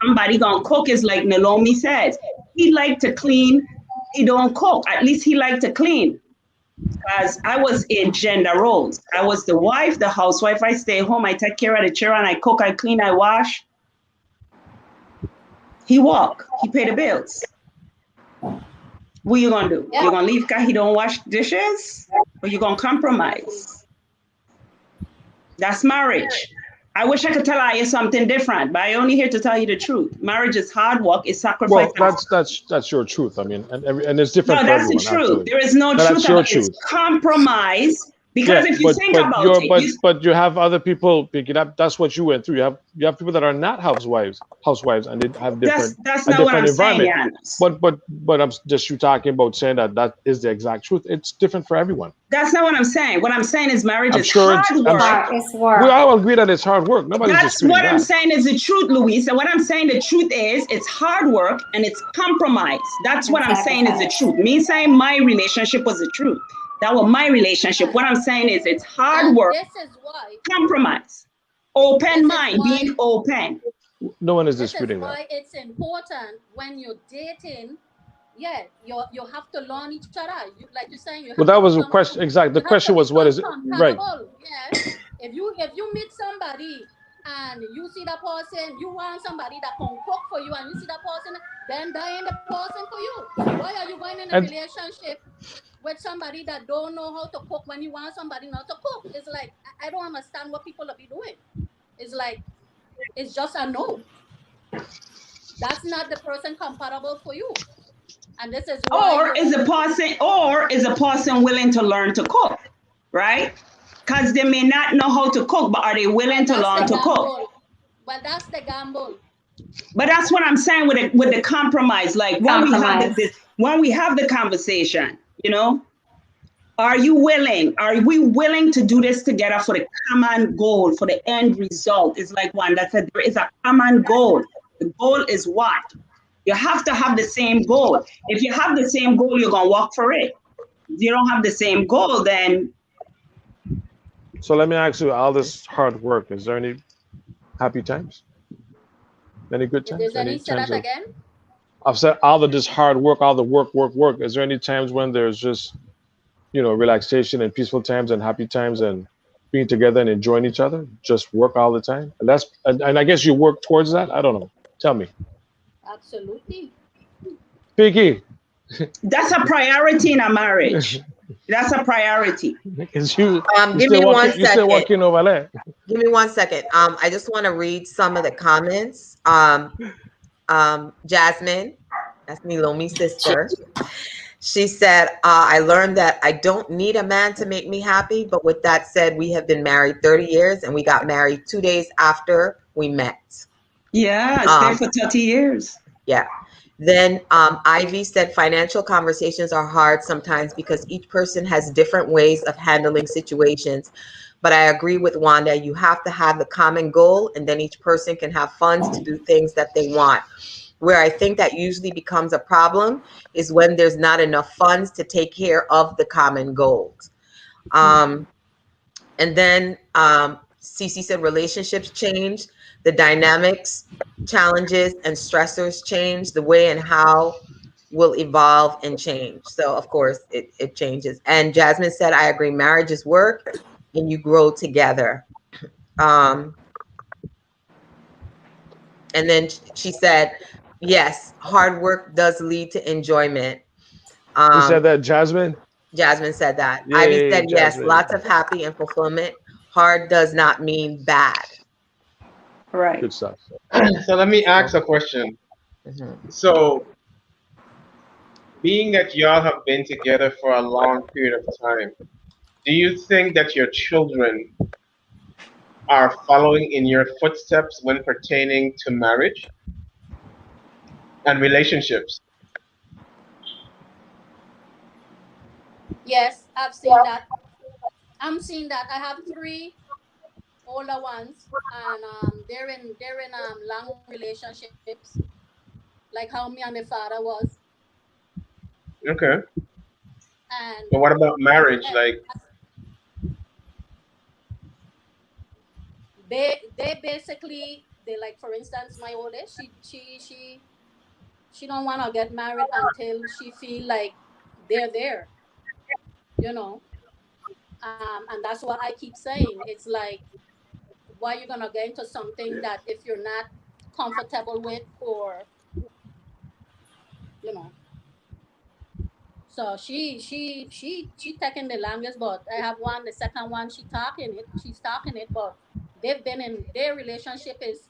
Speaker 4: somebody gonna cook is like Naomi says. He like to clean, he don't cook. At least he like to clean. Because I was in gender roles. I was the wife, the housewife. I stay home, I take care of the children, I cook, I clean, I wash. He walk, he pay the bills. What you gonna do?
Speaker 6: Yeah.
Speaker 4: You gonna leave because he don't wash dishes? Or you gonna compromise? That's marriage. I wish I could tell you something different, but I only here to tell you the truth. Marriage is hard work, it's sacrifice.
Speaker 3: Well, that's your truth. I mean, and it's different
Speaker 4: No,
Speaker 3: for
Speaker 4: that's the
Speaker 3: everyone
Speaker 4: truth.
Speaker 3: actually.
Speaker 4: There is no
Speaker 3: But
Speaker 4: truth
Speaker 3: that's your
Speaker 4: about it. It's
Speaker 3: truth.
Speaker 4: compromise. Because
Speaker 3: Yeah,
Speaker 4: if you think
Speaker 3: but
Speaker 4: about
Speaker 3: you're
Speaker 4: it, you
Speaker 3: but you have other people picking up. That's what you went through. You have people that are not housewives, and they have
Speaker 4: that's
Speaker 3: a
Speaker 4: not what
Speaker 3: different
Speaker 4: I'm saying,
Speaker 3: environment.
Speaker 4: Janos.
Speaker 3: But I'm just you talking about saying that is the exact truth. It's different for everyone.
Speaker 4: That's not what I'm saying. What I'm saying is marriage
Speaker 3: I'm
Speaker 4: is
Speaker 3: sure it's
Speaker 4: hard
Speaker 3: I'm
Speaker 4: work.
Speaker 5: It's
Speaker 3: we
Speaker 5: work.
Speaker 3: all agree that it's hard work. Nobody's
Speaker 4: That's
Speaker 3: disputing
Speaker 4: what I'm
Speaker 3: that.
Speaker 4: saying is the truth, Louise. And what I'm saying the truth is it's hard work and it's compromise. That's
Speaker 5: And
Speaker 4: what I'm saying is the
Speaker 5: sacrifice.
Speaker 4: truth. Me saying my relationship was the truth. That was my relationship. What I'm saying is it's hard
Speaker 6: And
Speaker 4: work,
Speaker 6: this is why,
Speaker 4: compromise, open
Speaker 6: this is
Speaker 4: mind,
Speaker 6: why,
Speaker 4: being open.
Speaker 3: No one is
Speaker 6: this is
Speaker 3: disputing that.
Speaker 6: why it's important when you're dating. Yeah, you have to learn each other. You, like you're saying, you have
Speaker 3: Well,
Speaker 6: to
Speaker 3: that was a
Speaker 6: become
Speaker 3: question. Exactly.
Speaker 6: you
Speaker 3: The
Speaker 6: have to
Speaker 3: question was, what
Speaker 6: become
Speaker 3: is it? Right.
Speaker 6: compatible. Yes. If you meet somebody and you see that person, you want somebody that can cook for you, and you see that person, then that ain't the person for you. Why are you going in a
Speaker 3: And
Speaker 6: relationship with somebody that don't know how to cook when you want somebody not to cook? It's like I don't understand what people are be doing. It's like it's just a no. That's not the person compatible for you. And this is why
Speaker 4: Or
Speaker 6: you
Speaker 4: is a
Speaker 6: you
Speaker 4: person or is a person willing to learn to cook, right? Because they may not know how to cook, but are they willing
Speaker 6: but
Speaker 4: to
Speaker 6: that's
Speaker 4: learn
Speaker 6: the
Speaker 4: to cook?
Speaker 6: gamble. But that's the gamble.
Speaker 4: But that's what I'm saying with the compromise. Like when we have
Speaker 5: Compromise.
Speaker 4: when we have the conversation, are you willing? Are we willing to do this together for the common goal, for the end result? It's like one that said there is a common goal. The goal is what? You have to have the same goal. If you have the same goal, you're gonna walk for it. If you don't have the same goal, then
Speaker 3: so let me ask you, all this hard work, is there any happy times? Any good
Speaker 6: If
Speaker 3: times?
Speaker 6: there's
Speaker 3: Any
Speaker 6: any say
Speaker 3: times
Speaker 6: that
Speaker 3: of
Speaker 6: again.
Speaker 3: I've said all of this hard work, all the work. Is there any times when there's just, relaxation and peaceful times and happy times and being together and enjoying each other? Just work all the time? And I guess you work towards that? I don't know. Tell me.
Speaker 6: Absolutely.
Speaker 3: Piggy,
Speaker 4: that's a priority in a marriage. That's a priority.
Speaker 3: is you
Speaker 1: Give me one
Speaker 3: you still
Speaker 1: second.
Speaker 3: walking over there?
Speaker 1: Give me one second. I just want to read some of the comments. Jasmine, that's Nilomi's sister. She said, I learned that I don't need a man to make me happy. But with that said, we have been married 30 years and we got married 2 days after we met.
Speaker 4: Yeah, stay
Speaker 1: Um,
Speaker 4: for 30 years.
Speaker 1: yeah. Then Ivy said financial conversations are hard sometimes because each person has different ways of handling situations. But I agree with Wanda. You have to have the common goal, and then each person can have funds to do things that they want. Where I think that usually becomes a problem is when there's not enough funds to take care of the common goals. Um, and then Cece said relationships change, the dynamics, challenges, and stressors change. The way and how will evolve and change. So, of course, it changes. And Jasmine said, I agree, marriage is work and you grow together. Um, and then she said, yes, hard work does lead to enjoyment.
Speaker 3: Who said
Speaker 1: Um,
Speaker 3: that, Jasmine?
Speaker 1: Jasmine said that. Ivy
Speaker 3: Yay,
Speaker 1: said, yes,
Speaker 3: Jasmine.
Speaker 1: lots of happy and fulfillment. Hard does not mean bad.
Speaker 4: Right.
Speaker 3: Good stuff.
Speaker 2: So let me ask
Speaker 3: So,
Speaker 2: a question.
Speaker 1: Mhm.
Speaker 2: So, being that y'all have been together for a long period of time, do you think that your children are following in your footsteps when pertaining to marriage and relationships?
Speaker 6: Yes, I've seen that. I'm seeing that. I have three older ones, and they're in long relationships, like how me and the father was,
Speaker 2: Okay.
Speaker 6: and
Speaker 2: But what about marriage?
Speaker 6: eh,
Speaker 2: Like,
Speaker 6: they basically they like, for instance, my oldest, she don't want to get married until she feel like they're there, you know. And that's what I keep saying. It's like, why you gonna get into something that if you're not comfortable with, or you know. So she taking the longest, but I have one. The second one, She's talking it, but they've been in their relationship is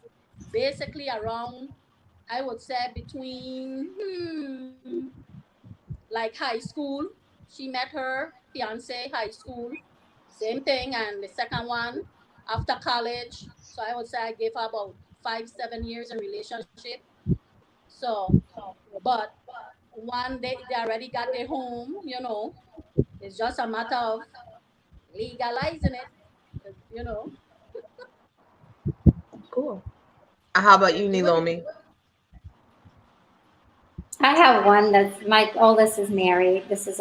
Speaker 6: basically around. I would say between like high school. She met her fiance high school, same thing, and the second one after college. So I would say I gave her about 5 7 years in relationship. So, but one they already got their home. It's just a matter of legalizing it. You know,
Speaker 1: Cool. How about
Speaker 6: they're
Speaker 1: you,
Speaker 6: doing it.
Speaker 1: Nilomi?
Speaker 5: I have one that's my oldest is married. This is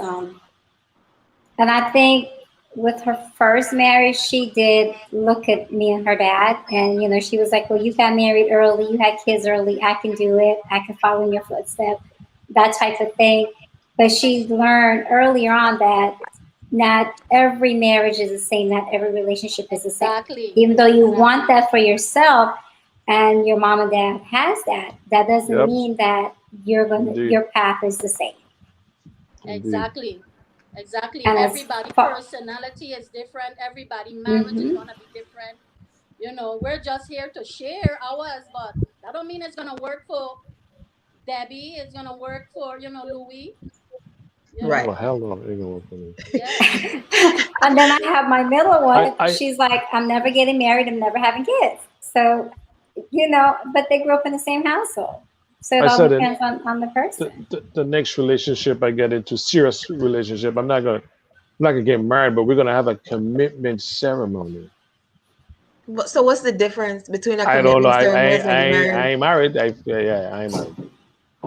Speaker 5: and I think with her first marriage, she did look at me and her dad, and she was like, "Well, you got married early, you had kids early. I can do it. I can follow in your footsteps." That type of thing. But she learned earlier on that not every marriage is the same. Not every relationship is the same.
Speaker 6: Exactly.
Speaker 5: Even though you want
Speaker 6: Exactly.
Speaker 5: that for yourself, and your mom and dad has that, that doesn't
Speaker 3: Yep.
Speaker 5: mean that
Speaker 3: Indeed.
Speaker 5: your path is the same.
Speaker 3: Indeed.
Speaker 6: Exactly. Exactly.
Speaker 5: And as
Speaker 6: Everybody
Speaker 5: far,
Speaker 6: personality is different. Everybody marriage is
Speaker 5: hmm
Speaker 6: gonna be different. We're just here to share ours, but that don't mean it's gonna work for Debbie. It's gonna work for Louis. You
Speaker 1: Right.
Speaker 3: Oh
Speaker 6: know.
Speaker 3: hell no, it ain't gonna work for me.
Speaker 6: Yeah.
Speaker 5: and then I have my middle one.
Speaker 3: I
Speaker 5: She's like, I'm never getting married. I'm never having kids. So, but they grew up in the same household. So it
Speaker 3: I
Speaker 5: all
Speaker 3: said in
Speaker 5: depends on the person.
Speaker 3: the next relationship I get into, serious relationship, I'm not gonna get married, but we're gonna have a commitment ceremony.
Speaker 1: So what's the difference between a
Speaker 3: I don't know.
Speaker 1: commitment
Speaker 3: I I
Speaker 1: ceremony and
Speaker 3: I, I
Speaker 1: marriage?
Speaker 3: ain't married. I ain't married.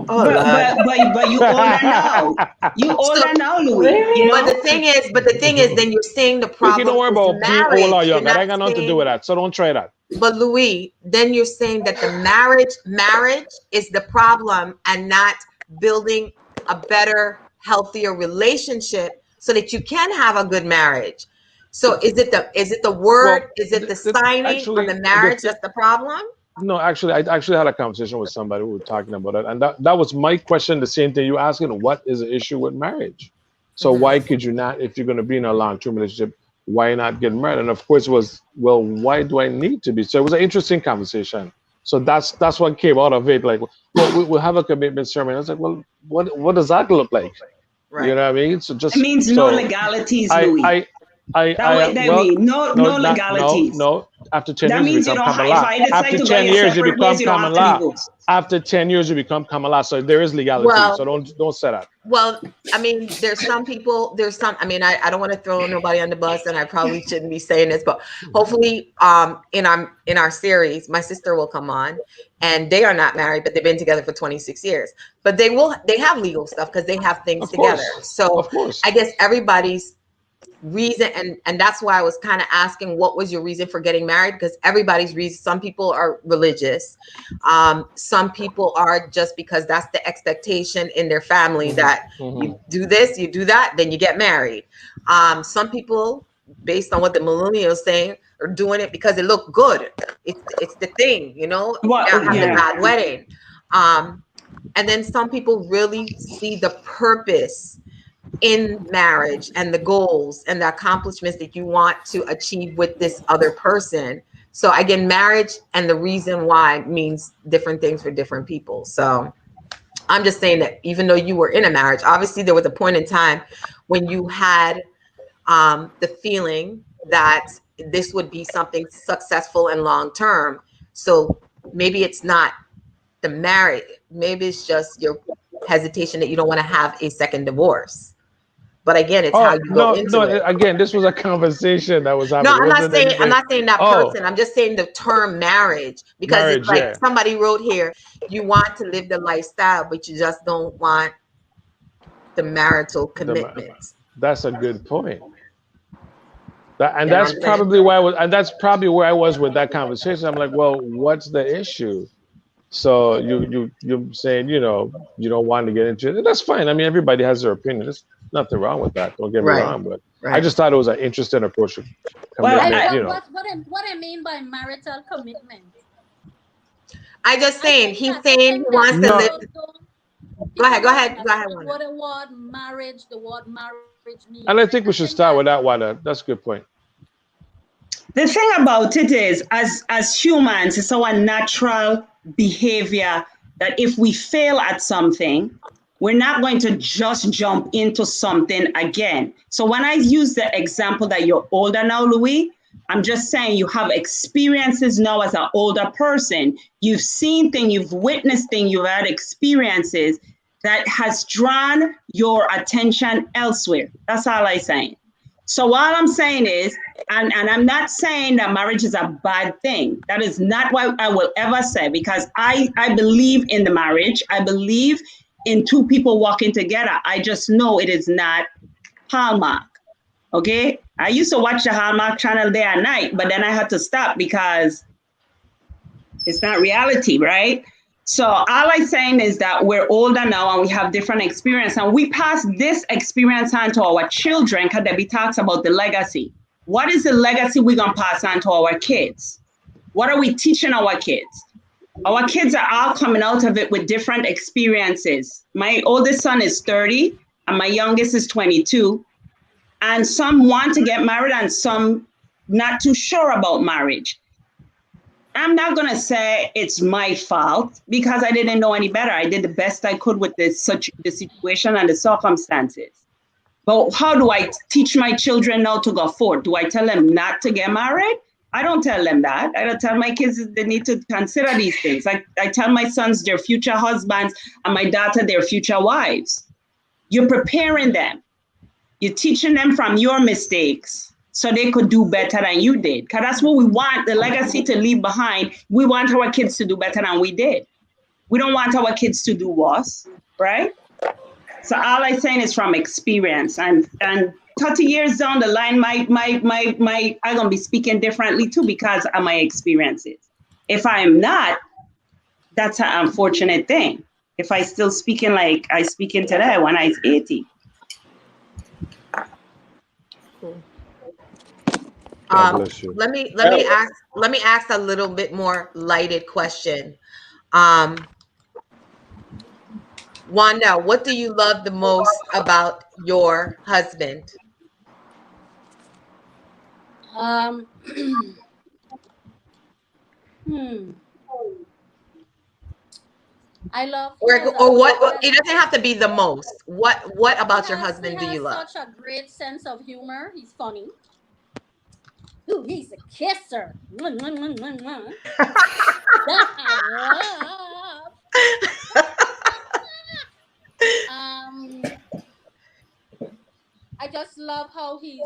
Speaker 1: Oh
Speaker 4: But
Speaker 1: Lord.
Speaker 4: but but but you older now. You
Speaker 1: So,
Speaker 4: older now, Louis.
Speaker 5: Really?
Speaker 1: but the thing is, then you're saying the
Speaker 3: Ricky, don't
Speaker 1: problem
Speaker 3: worry
Speaker 1: is
Speaker 3: about being old
Speaker 1: marriage.
Speaker 3: or
Speaker 1: You're
Speaker 3: young. That
Speaker 1: not
Speaker 3: ain't got nothing to do with
Speaker 1: saying,
Speaker 3: that. So don't try that.
Speaker 1: but Louis, then you're saying that the marriage is the problem and not building a better, healthier relationship so that you can have a good marriage. So is it the word?
Speaker 3: Well,
Speaker 1: Is it the signing of
Speaker 3: actually,
Speaker 1: the marriage that's the problem?
Speaker 3: no, actually, I actually had a conversation with somebody who were talking about it, and that was my question. The same thing you asking: what is the issue with marriage? So
Speaker 1: Hmm.
Speaker 3: why could you not, if you're going to be in a long-term relationship, why not get married? And of course, it was, well, why do I need to be? So it was an interesting conversation. So that's what came out of it. Like, well, we'll have a commitment ceremony. I was like, well, what does that look like? You
Speaker 1: Right.
Speaker 3: know what I mean? So
Speaker 4: It
Speaker 3: just
Speaker 4: means no
Speaker 3: so
Speaker 4: legalities,
Speaker 3: I
Speaker 4: Louis.
Speaker 3: I
Speaker 4: That
Speaker 3: I
Speaker 4: what that
Speaker 3: well,
Speaker 4: mean. No,
Speaker 3: no,
Speaker 4: no
Speaker 3: not no
Speaker 4: legalities.
Speaker 3: no. After 10 years,
Speaker 4: That
Speaker 3: you
Speaker 4: means you
Speaker 3: become
Speaker 4: don't
Speaker 3: common
Speaker 4: have, if
Speaker 3: law.
Speaker 4: I decide
Speaker 3: After
Speaker 4: to go
Speaker 3: 10
Speaker 4: your
Speaker 3: years, you
Speaker 4: separate
Speaker 3: become
Speaker 4: ways, you don't
Speaker 3: common
Speaker 4: have to
Speaker 3: law.
Speaker 4: divorce.
Speaker 3: After 10 years, you become common law. So there is legality. So
Speaker 1: Well,
Speaker 3: don't say that.
Speaker 1: Well, I mean, there's some people, I mean, I don't want to throw nobody on the bus and I probably shouldn't be saying this, but hopefully in our series, my sister will come on and they are not married, but they've been together for 26 years. But they have legal stuff because they have things
Speaker 3: Of
Speaker 1: together.
Speaker 3: course,
Speaker 1: So
Speaker 3: of course.
Speaker 1: I guess everybody's reason, and that's why I was kind of asking what was your reason for getting married, because everybody's reason, some people are religious, some people are just because that's the expectation in their family
Speaker 3: Hmm.
Speaker 1: that
Speaker 3: Hmm.
Speaker 1: you do this, you do that, then you get married. Some people, based on what the millennials saying, are doing it because it looked good. It's the thing,
Speaker 4: What?
Speaker 1: not have the
Speaker 4: Yeah.
Speaker 1: bad wedding. um and then some people really see the purpose in marriage and the goals and the accomplishments that you want to achieve with this other person. So again, marriage and the reason why means different things for different people. So I'm just saying that even though you were in a marriage, obviously there was a point in time when you had the feeling that this would be something successful and long term. So maybe it's not the marriage, maybe it's just your hesitation that you don't want to have a second divorce. But again, it's how
Speaker 3: Oh
Speaker 1: you go
Speaker 3: no,
Speaker 1: into
Speaker 3: no.
Speaker 1: it.
Speaker 3: Again, this was a conversation that was
Speaker 1: No,
Speaker 3: happening. It
Speaker 1: I'm not
Speaker 3: wasn't
Speaker 1: saying I'm
Speaker 3: anything.
Speaker 1: not saying that
Speaker 3: Oh,
Speaker 1: person. I'm just saying the term marriage, because it's
Speaker 3: marriage.
Speaker 1: like
Speaker 3: Yeah.
Speaker 1: somebody wrote here, you want to live the lifestyle, but you just don't want the marital
Speaker 3: The,
Speaker 1: commitment.
Speaker 3: that's a good point. And
Speaker 1: You know
Speaker 3: that's
Speaker 1: what I'm saying?
Speaker 3: probably why I was, and that's probably where I was with that conversation. I'm like, well, what's the issue? So you're saying, you don't want to get into it. And that's fine. I mean, everybody has their opinion. There's nothing wrong with that. Don't get me
Speaker 1: Right.
Speaker 3: wrong, but I
Speaker 1: Right.
Speaker 3: just thought it was an interesting approach to
Speaker 4: Well,
Speaker 6: I
Speaker 3: commitment.
Speaker 6: what I mean by marital commitment.
Speaker 1: I just
Speaker 6: I
Speaker 1: saying
Speaker 6: think
Speaker 1: he's
Speaker 6: that I
Speaker 1: saying he
Speaker 6: think that
Speaker 1: wants to
Speaker 3: No,
Speaker 1: live. Go
Speaker 6: people
Speaker 1: ahead. Go
Speaker 6: don't
Speaker 1: ahead. Go ahead,
Speaker 6: understand
Speaker 1: Wanda.
Speaker 6: what the word marriage means.
Speaker 3: and I
Speaker 6: I
Speaker 3: think we
Speaker 6: think
Speaker 3: should
Speaker 6: that
Speaker 3: start with that one. That's a good point.
Speaker 4: the thing about it is, as humans, it's our natural behavior that if we fail at something, we're not going to just jump into something again. So when I use the example that you're older now, Louis, I'm just saying you have experiences now as an older person. You've seen things, you've witnessed things, you've had experiences that has drawn your attention elsewhere. That's all I'm saying. So all I'm saying is, and I'm not saying that marriage is a bad thing. That is not what I will ever say, because I believe in the marriage. I believe in two people walking together. I just know it is not Hallmark. Okay? I used to watch the Hallmark channel day and night, but then I had to stop because it's not reality, right? So all I'm saying is that we're older now and we have different experience, and we pass this experience on to our children, because Debbie talks about the legacy. What is the legacy we're gonna pass on to our kids? What are we teaching our kids? Our kids are all coming out of it with different experiences. My oldest son is 30 and my youngest is 22. And some want to get married and some not too sure about marriage. I'm not going to say it's my fault because I didn't know any better. I did the best I could with the situation and the circumstances. But how do I teach my children now to go forward? Do I tell them not to get married? I don't tell them that. I don't tell my kids that they need to consider these things. I tell my sons their future husbands and my daughter their future wives. You're preparing them. You're teaching them from your mistakes so they could do better than you did. Because that's what we want, the legacy to leave behind. We want our kids to do better than we did. We don't want our kids to do worse, right? So all I'm saying is from experience, and 30 years down the line, I'm gonna be speaking differently too because of my experiences. If I'm not, that's an unfortunate thing. If I still speaking like I speaking today when I was 80.
Speaker 1: Cool.
Speaker 3: God bless you.
Speaker 1: Let me ask a little bit more lighted question. Um, Wanda, what do you love the most about your husband?
Speaker 6: Um, hmm. I love
Speaker 1: Or,
Speaker 6: his
Speaker 1: or what? It doesn't have to be the most. What about your
Speaker 6: he
Speaker 1: husband do you
Speaker 6: has
Speaker 1: love?
Speaker 6: such a great sense of humor. He's funny. Ooh, he's a kisser. Mwah, mwah, mwah, mwah, mwah. That I love. Um, I just love how he's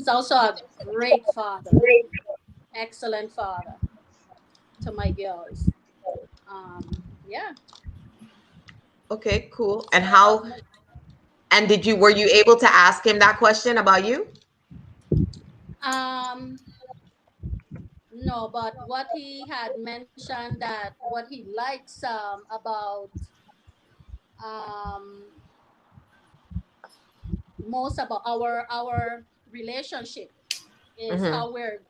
Speaker 6: also a great father, excellent father to my girls. Yeah,
Speaker 1: Okay, cool.
Speaker 6: that's what I love most.
Speaker 1: And were you able to ask him that question about you?
Speaker 6: Um, no, but what he had mentioned that what he likes about um most about our relationship is
Speaker 1: Mm-hmm.
Speaker 6: how we're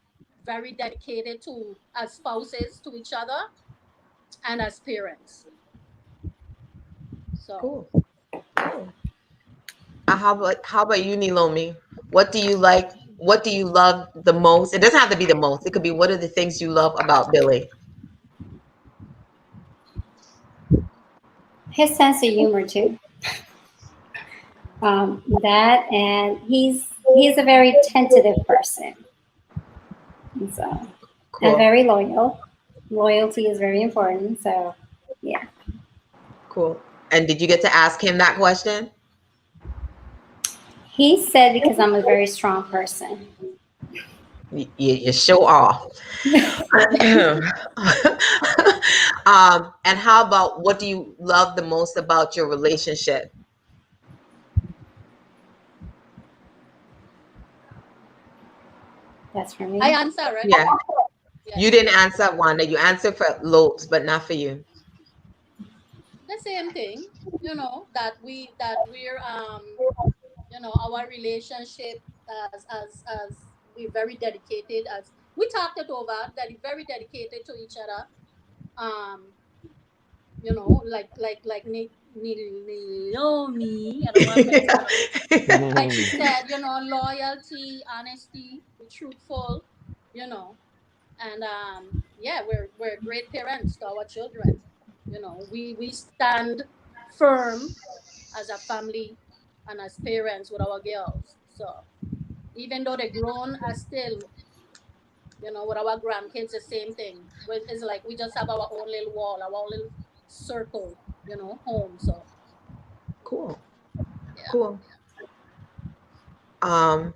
Speaker 6: very dedicated to as spouses to each other and as parents. So
Speaker 1: Cool. Cool. How about you, Nilomi? What do you like? What do you love the most? It doesn't have to be the most. It could be what are the things you love about Billy?
Speaker 5: His sense of humor too. That and he's a very tentative person, and so and
Speaker 1: Cool.
Speaker 5: very loyal. Loyalty is very important. So yeah,
Speaker 1: Cool. And did you get to ask him that question?
Speaker 5: he said because I'm a very strong person.
Speaker 1: You sure are. And how about what do you love the most about your relationship?
Speaker 5: That's for
Speaker 6: I
Speaker 5: me.
Speaker 6: answer, right?
Speaker 1: Yeah.
Speaker 6: Yeah.
Speaker 1: You didn't answer, Wanda. You answered for Lopes, but not for you.
Speaker 6: The same thing, that we're our relationship as we're very dedicated, as we talked it over, that we're very dedicated to each other. Um, Naomi, I don't want to mess it up. Like she said, loyalty, honesty, be truthful, you know, and yeah, we're great parents to our children. We stand firm as a family and as parents with our girls. So even though they're grown, are still, with our grandkids, the same thing. It's like we just have our own little wall, our own little circle, home. So
Speaker 1: Cool.
Speaker 6: yeah.
Speaker 1: Cool. Um,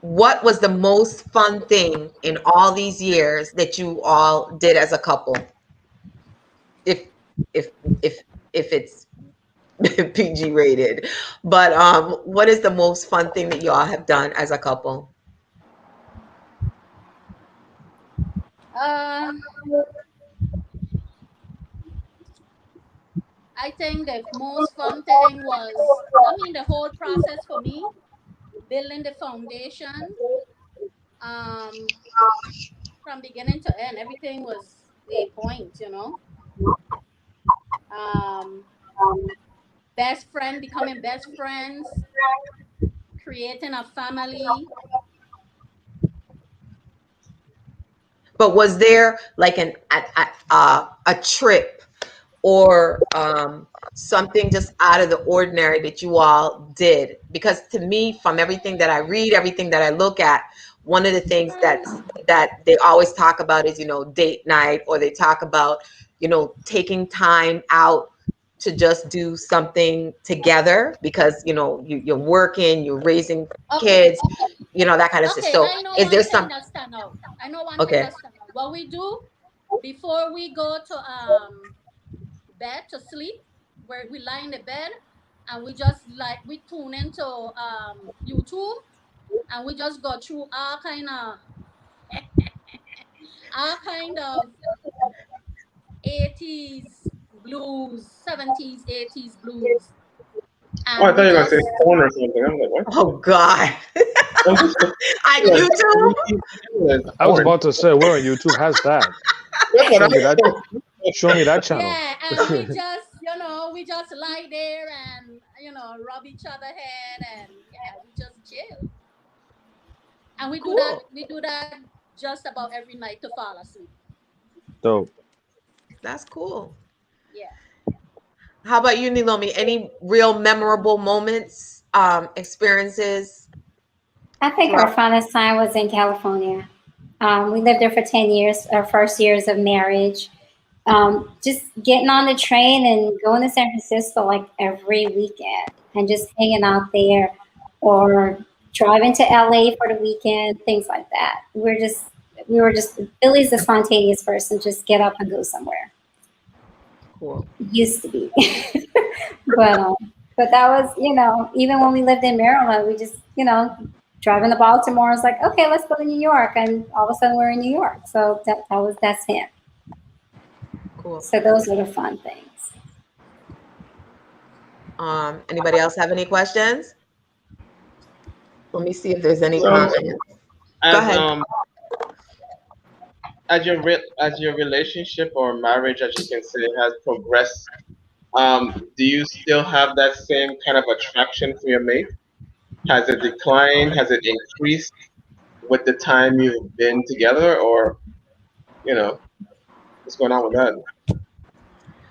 Speaker 1: what was the most fun thing in all these years that you all did as a couple? If if if if it's PG rated. But what is the most fun thing that y'all have done as a couple?
Speaker 6: Uh, I think the most fun thing was, the whole process for me, building the foundation, um, from beginning to end. Everything was a point. Um, best friend, becoming best friends, creating a family.
Speaker 1: But was there like a trip or something just out of the ordinary that you all did? Because to me, from everything that I read, everything that I look at, one of the things that they always talk about is date night, or they talk about taking time out to just do something together, because you're working, you're raising
Speaker 6: Okay,
Speaker 1: kids, that kind of stuff.
Speaker 6: okay.
Speaker 1: So
Speaker 6: I know
Speaker 1: is
Speaker 6: one
Speaker 1: there
Speaker 6: thing
Speaker 1: some?
Speaker 6: that stand out. I know one thing
Speaker 1: Okay.
Speaker 6: that stand out. What we do before we go to bed to sleep, where we lie in the bed, and we just like we tune into YouTube, and we just go through all kind of 80s blues, 70s, 80s blues,
Speaker 2: Oh, I
Speaker 6: and
Speaker 2: thought
Speaker 6: we
Speaker 2: you were gonna say
Speaker 6: just
Speaker 2: porn or something. I'm like, what?
Speaker 1: Oh God.
Speaker 2: I'm just
Speaker 1: On
Speaker 2: like,
Speaker 1: YouTube?
Speaker 3: I was
Speaker 2: porn.
Speaker 3: about to say, where on YouTube has that?
Speaker 2: That's what I
Speaker 3: Show me that.
Speaker 2: thought.
Speaker 3: Show me that channel.
Speaker 6: yeah, and we just lie there and rub each other head, and yeah, we just chill, and we do that
Speaker 1: Cool.
Speaker 6: we do that just about every night to fall asleep.
Speaker 3: Dope.
Speaker 1: That's cool.
Speaker 6: Yeah.
Speaker 1: How about you, Nilomi? Any real memorable moments, experiences
Speaker 5: I think our
Speaker 1: throughout?
Speaker 5: funnest time was in California. We lived there for 10 years, our first years of marriage. Just getting on the train and going to San Francisco like every weekend and just hanging out there, or driving to LA for the weekend, things like that. We were just Billy's the spontaneous person, just get up and go somewhere.
Speaker 1: Cool.
Speaker 5: Used to be. but but that was, even when we lived in Maryland, we just, driving to Baltimore, it's like, okay, let's go to New York, and all of a sudden we're in New York. So that's him.
Speaker 1: Cool.
Speaker 5: So those are the fun things.
Speaker 1: Anybody else have any questions? Let me see if there's any
Speaker 2: So
Speaker 1: comments. Go
Speaker 2: as
Speaker 1: ahead.
Speaker 2: as your relationship or marriage, as you can say, has progressed, do you still have that same kind of attraction for your mate? Has it declined? Has it increased with the time you've been together, or you know, what's going on with that?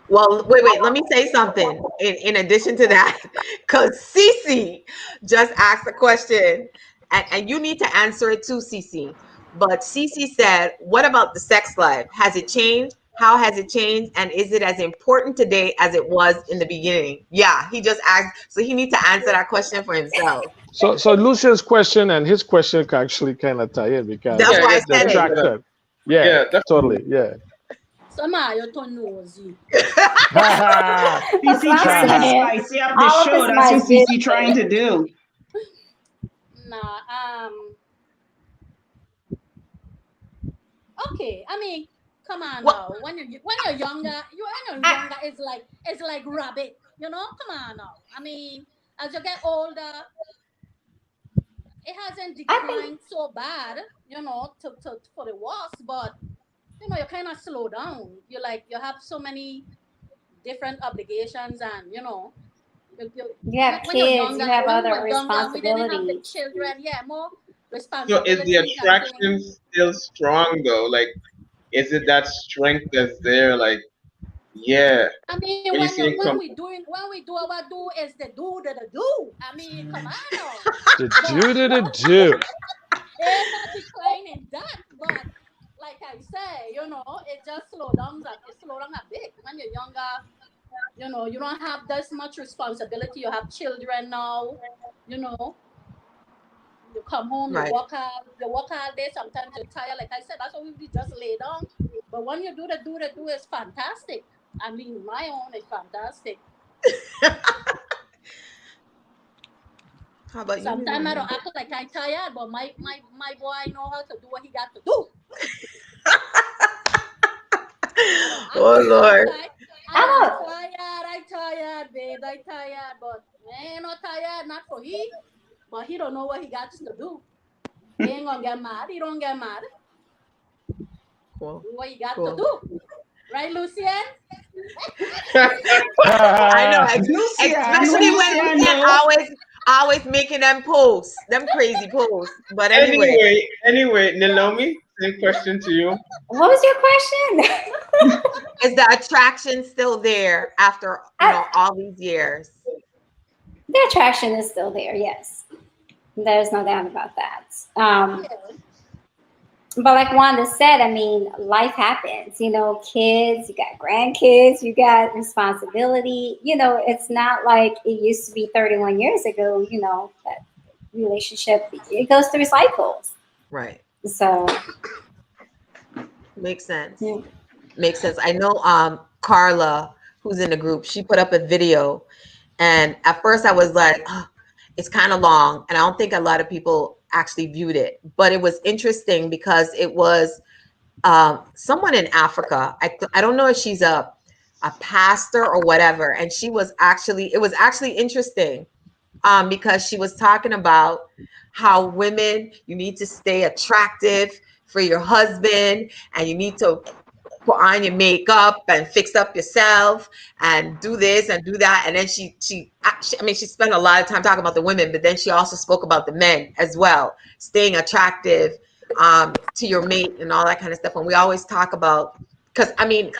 Speaker 1: Well, wait. Let me say something in addition to that, because Cece just asked a question, and you need to answer it too, Cece. But Cece said, "What about the sex life? Has it changed? How has it changed? And is it as important today as it was in the beginning?" Yeah, he just asked, so he needs to answer that question for himself.
Speaker 3: So Lucian's question and his question can actually kind of tie in because
Speaker 1: That's
Speaker 2: Yeah, I
Speaker 1: why I
Speaker 2: guess
Speaker 3: the
Speaker 1: said
Speaker 2: definitely
Speaker 1: it.
Speaker 2: gonna.
Speaker 3: attraction. Yeah,
Speaker 2: Yeah, definitely.
Speaker 3: totally. Yeah.
Speaker 6: Somehow you're too nosy.
Speaker 5: That's what
Speaker 4: CC
Speaker 5: I'm
Speaker 4: trying to
Speaker 5: saying.
Speaker 4: spice up the
Speaker 5: All of
Speaker 4: show.
Speaker 5: it's
Speaker 4: That's
Speaker 5: my
Speaker 4: what CC trying
Speaker 5: business.
Speaker 4: to do.
Speaker 6: Nah. Okay, I mean, come on
Speaker 1: Well,
Speaker 6: now. When you're younger, when you're
Speaker 5: I,
Speaker 6: younger, it's like rabbit. Come on now. I mean, as you get older, it hasn't
Speaker 5: I think
Speaker 6: declined so bad. To for the worst, but you kind of slow down. You have so many different obligations, and
Speaker 5: you have
Speaker 6: when you're
Speaker 5: kids,
Speaker 6: younger,
Speaker 5: you have
Speaker 6: when we
Speaker 5: other
Speaker 6: were younger, we didn't have the
Speaker 5: responsibilities.
Speaker 6: children. Yeah, more
Speaker 2: So is the
Speaker 6: responsibilities and things.
Speaker 2: attraction still strong though? Like, is it that strength that's there? Like, yeah,
Speaker 6: I mean,
Speaker 2: when you see it come.
Speaker 6: when we do our do is the do. I mean, come on now,
Speaker 3: The
Speaker 6: but
Speaker 3: do do do do.
Speaker 6: ain't not declining that. But like I say, it just slow down a bit when you're younger. You don't have this much responsibility. You have children now. You know, you come home,
Speaker 1: right.
Speaker 6: you work all day. Sometimes you're tired. Like I said, that's why we just lay down. But when you do the do is fantastic. I mean, my own is fantastic.
Speaker 1: How about you,
Speaker 6: Sometimes I
Speaker 1: Naomi?
Speaker 6: don't act like I'm tired, but my boy know how to do what he got to do. I don't act
Speaker 1: Oh
Speaker 6: like I'm
Speaker 1: Lord.
Speaker 6: tired.
Speaker 5: I don't.
Speaker 6: I tired, babe. I tired, but I ain't not tired, not for he. But he don't know what he got to do. He ain't gonna get mad. He don't get mad.
Speaker 1: Cool.
Speaker 6: Do what you got to
Speaker 1: Cool.
Speaker 6: do. Right, Lucien?
Speaker 1: I know, especially when Lucien
Speaker 4: Luciano.
Speaker 1: always making them posts, them crazy posts. But anyway,
Speaker 2: Anyway, Nilomi, same question to you.
Speaker 5: What was your question?
Speaker 1: is the attraction still there after
Speaker 5: I,
Speaker 1: all these years?
Speaker 5: the attraction is still there. Yes, there's no doubt about that.
Speaker 6: Yeah.
Speaker 5: But like Wanda said, I mean, life happens. Kids, you got grandkids, you got responsibility. It's not like it used to be 31 years ago. That relationship, it goes through cycles.
Speaker 1: Right.
Speaker 5: So,
Speaker 1: Makes sense.
Speaker 5: yeah.
Speaker 1: Makes sense. I know Carla, who's in the group, she put up a video, and at first I was like, "Ugh, it's kind of long," and I don't think a lot of people actually viewed it. But it was interesting because it was someone in Africa. I don't know if she's a pastor or whatever, and it was actually interesting because she was talking about how women, you need to stay attractive for your husband, and you need to put on your makeup and fix up yourself and do this and do that. And then I mean, she spent a lot of time talking about the women, but then she also spoke about the men as well, staying attractive to your mate and all that kind of stuff. And we always talk about, because I mean,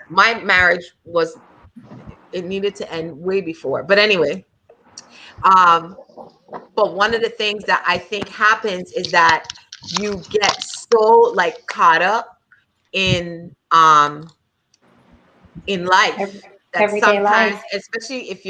Speaker 1: my marriage it needed to end way before. But anyway, um, but one of the things that I think happens is that you get so like caught up in
Speaker 5: Ev-
Speaker 1: life that
Speaker 5: Everyday
Speaker 1: sometimes,
Speaker 5: life.
Speaker 1: especially if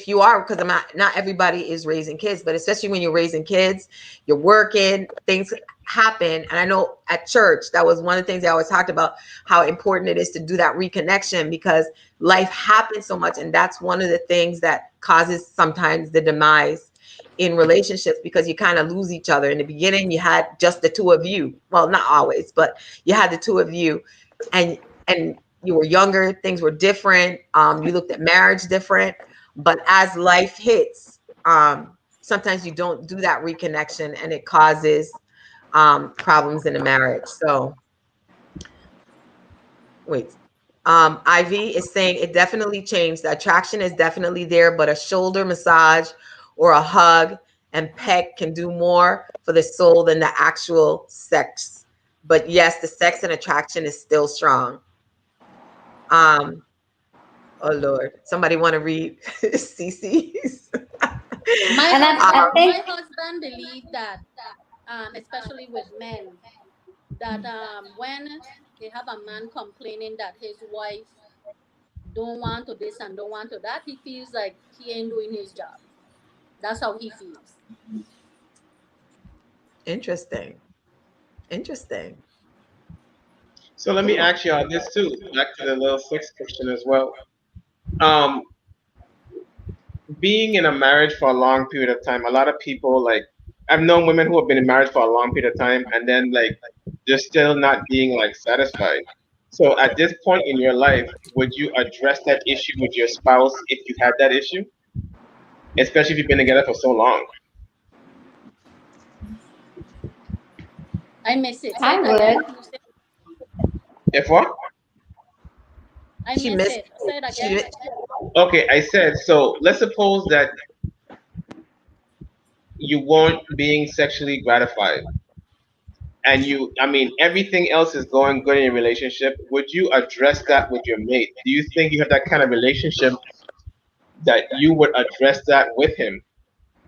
Speaker 1: you are, because I'm not everybody is raising kids, but especially when you're raising kids, you're working, things happen. And I know at church that was one of the things they always talked about, how important it is to do that reconnection, because life happens so much, and that's one of the things that causes sometimes the demise in relationships, because you kind of lose each other. In the beginning you had just the two of you, well, not always, but you had the two of you, and and you were younger, things were different. You looked at marriage different. But as life hits, sometimes you don't do that reconnection, and it causes problems in the marriage. So, wait. Ivy is saying it definitely changed. The attraction is definitely there, but a shoulder massage or a hug and peck can do more for the soul than the actual sex. But yes, the sex and attraction is still strong. Um, Oh Lord, somebody want to read CC's?
Speaker 6: My
Speaker 5: And I
Speaker 6: husband,
Speaker 1: um,
Speaker 6: my
Speaker 5: think
Speaker 6: husband believed that, especially with men, that when they have a man complaining that his wife don't want to this and don't want to that, he feels like he ain't doing his job. That's how he feels.
Speaker 1: interesting, interesting.
Speaker 2: So let me
Speaker 1: Cool.
Speaker 2: ask you all this too. Back to the little sex question as well. Um, Being in a marriage for a long period of time, a lot of people like I've known women who have been in marriage for a long period of time, and then like just still not being like satisfied. So at this point in your life, would you address that issue with your spouse if you had that issue? Especially if you've been together for so long.
Speaker 6: I miss it. Say
Speaker 5: I
Speaker 6: it again.
Speaker 5: would.
Speaker 2: If what?
Speaker 6: I
Speaker 1: She
Speaker 6: miss
Speaker 1: missed.
Speaker 6: it. Say it
Speaker 1: She.
Speaker 6: again.
Speaker 2: Okay, I said, so let's suppose that you weren't being sexually gratified and I mean, everything else is going good in your relationship. Would you address that with your mate? Do you think you have that kind of relationship that you would address that with him?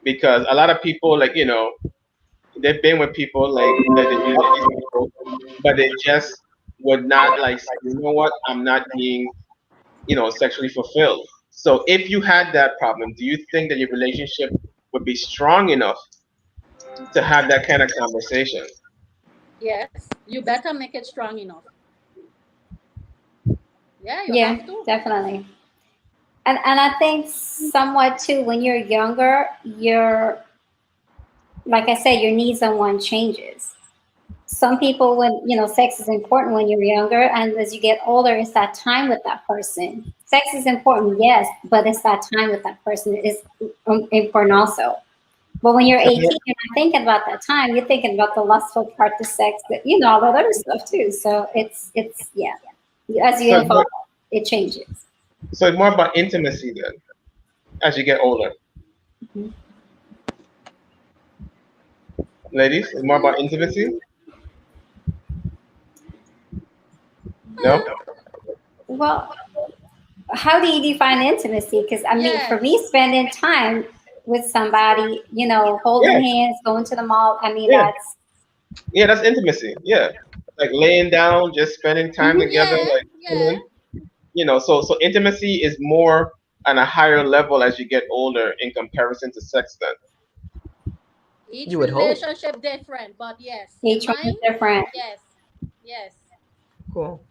Speaker 2: Because a lot of people, like, they've been with people like that they love these people, but they just would not like say, you know what, I'm not being, sexually fulfilled. So if you had that problem, do you think that your relationship would be strong enough to have that kind of conversation?
Speaker 6: Yes. You better make it strong enough. Yeah, you
Speaker 5: Yeah,
Speaker 6: have to.
Speaker 5: definitely. And I think somewhat too, when you're younger, your, like I said, your needs on one changes. Some people, when sex is important when you're younger, and as you get older, it's that time with that person. Sex is important, yes, but it's that time with that person is important also. But when you're
Speaker 2: So,
Speaker 5: 18, you're not thinking about that time. You're thinking about the lustful part of sex, that all that other stuff too. So it's yeah. As you
Speaker 2: so, it's more,
Speaker 5: evolve, it changes.
Speaker 2: so it's more about intimacy then as you get older.
Speaker 5: Mhm.
Speaker 2: Ladies, it's more about intimacy? No?
Speaker 5: Well, how do you define intimacy? Because I mean, for
Speaker 6: Yes.
Speaker 5: me, spending time with somebody,
Speaker 2: Yeah,
Speaker 5: holding hands, going to the mall. I mean,
Speaker 2: yeah,
Speaker 5: that's
Speaker 2: yeah, that's intimacy. Yeah. Like laying down, just spending time
Speaker 5: mhm,
Speaker 2: together,
Speaker 6: Yeah.
Speaker 2: like
Speaker 6: Yeah.
Speaker 2: chilling. So intimacy is more on a higher level as you get older in comparison to sex then.
Speaker 6: Each
Speaker 1: You would hope.
Speaker 6: relationship different, but yes, in
Speaker 5: each one is
Speaker 6: mine,
Speaker 5: different.
Speaker 6: yes, yes.
Speaker 1: Cool.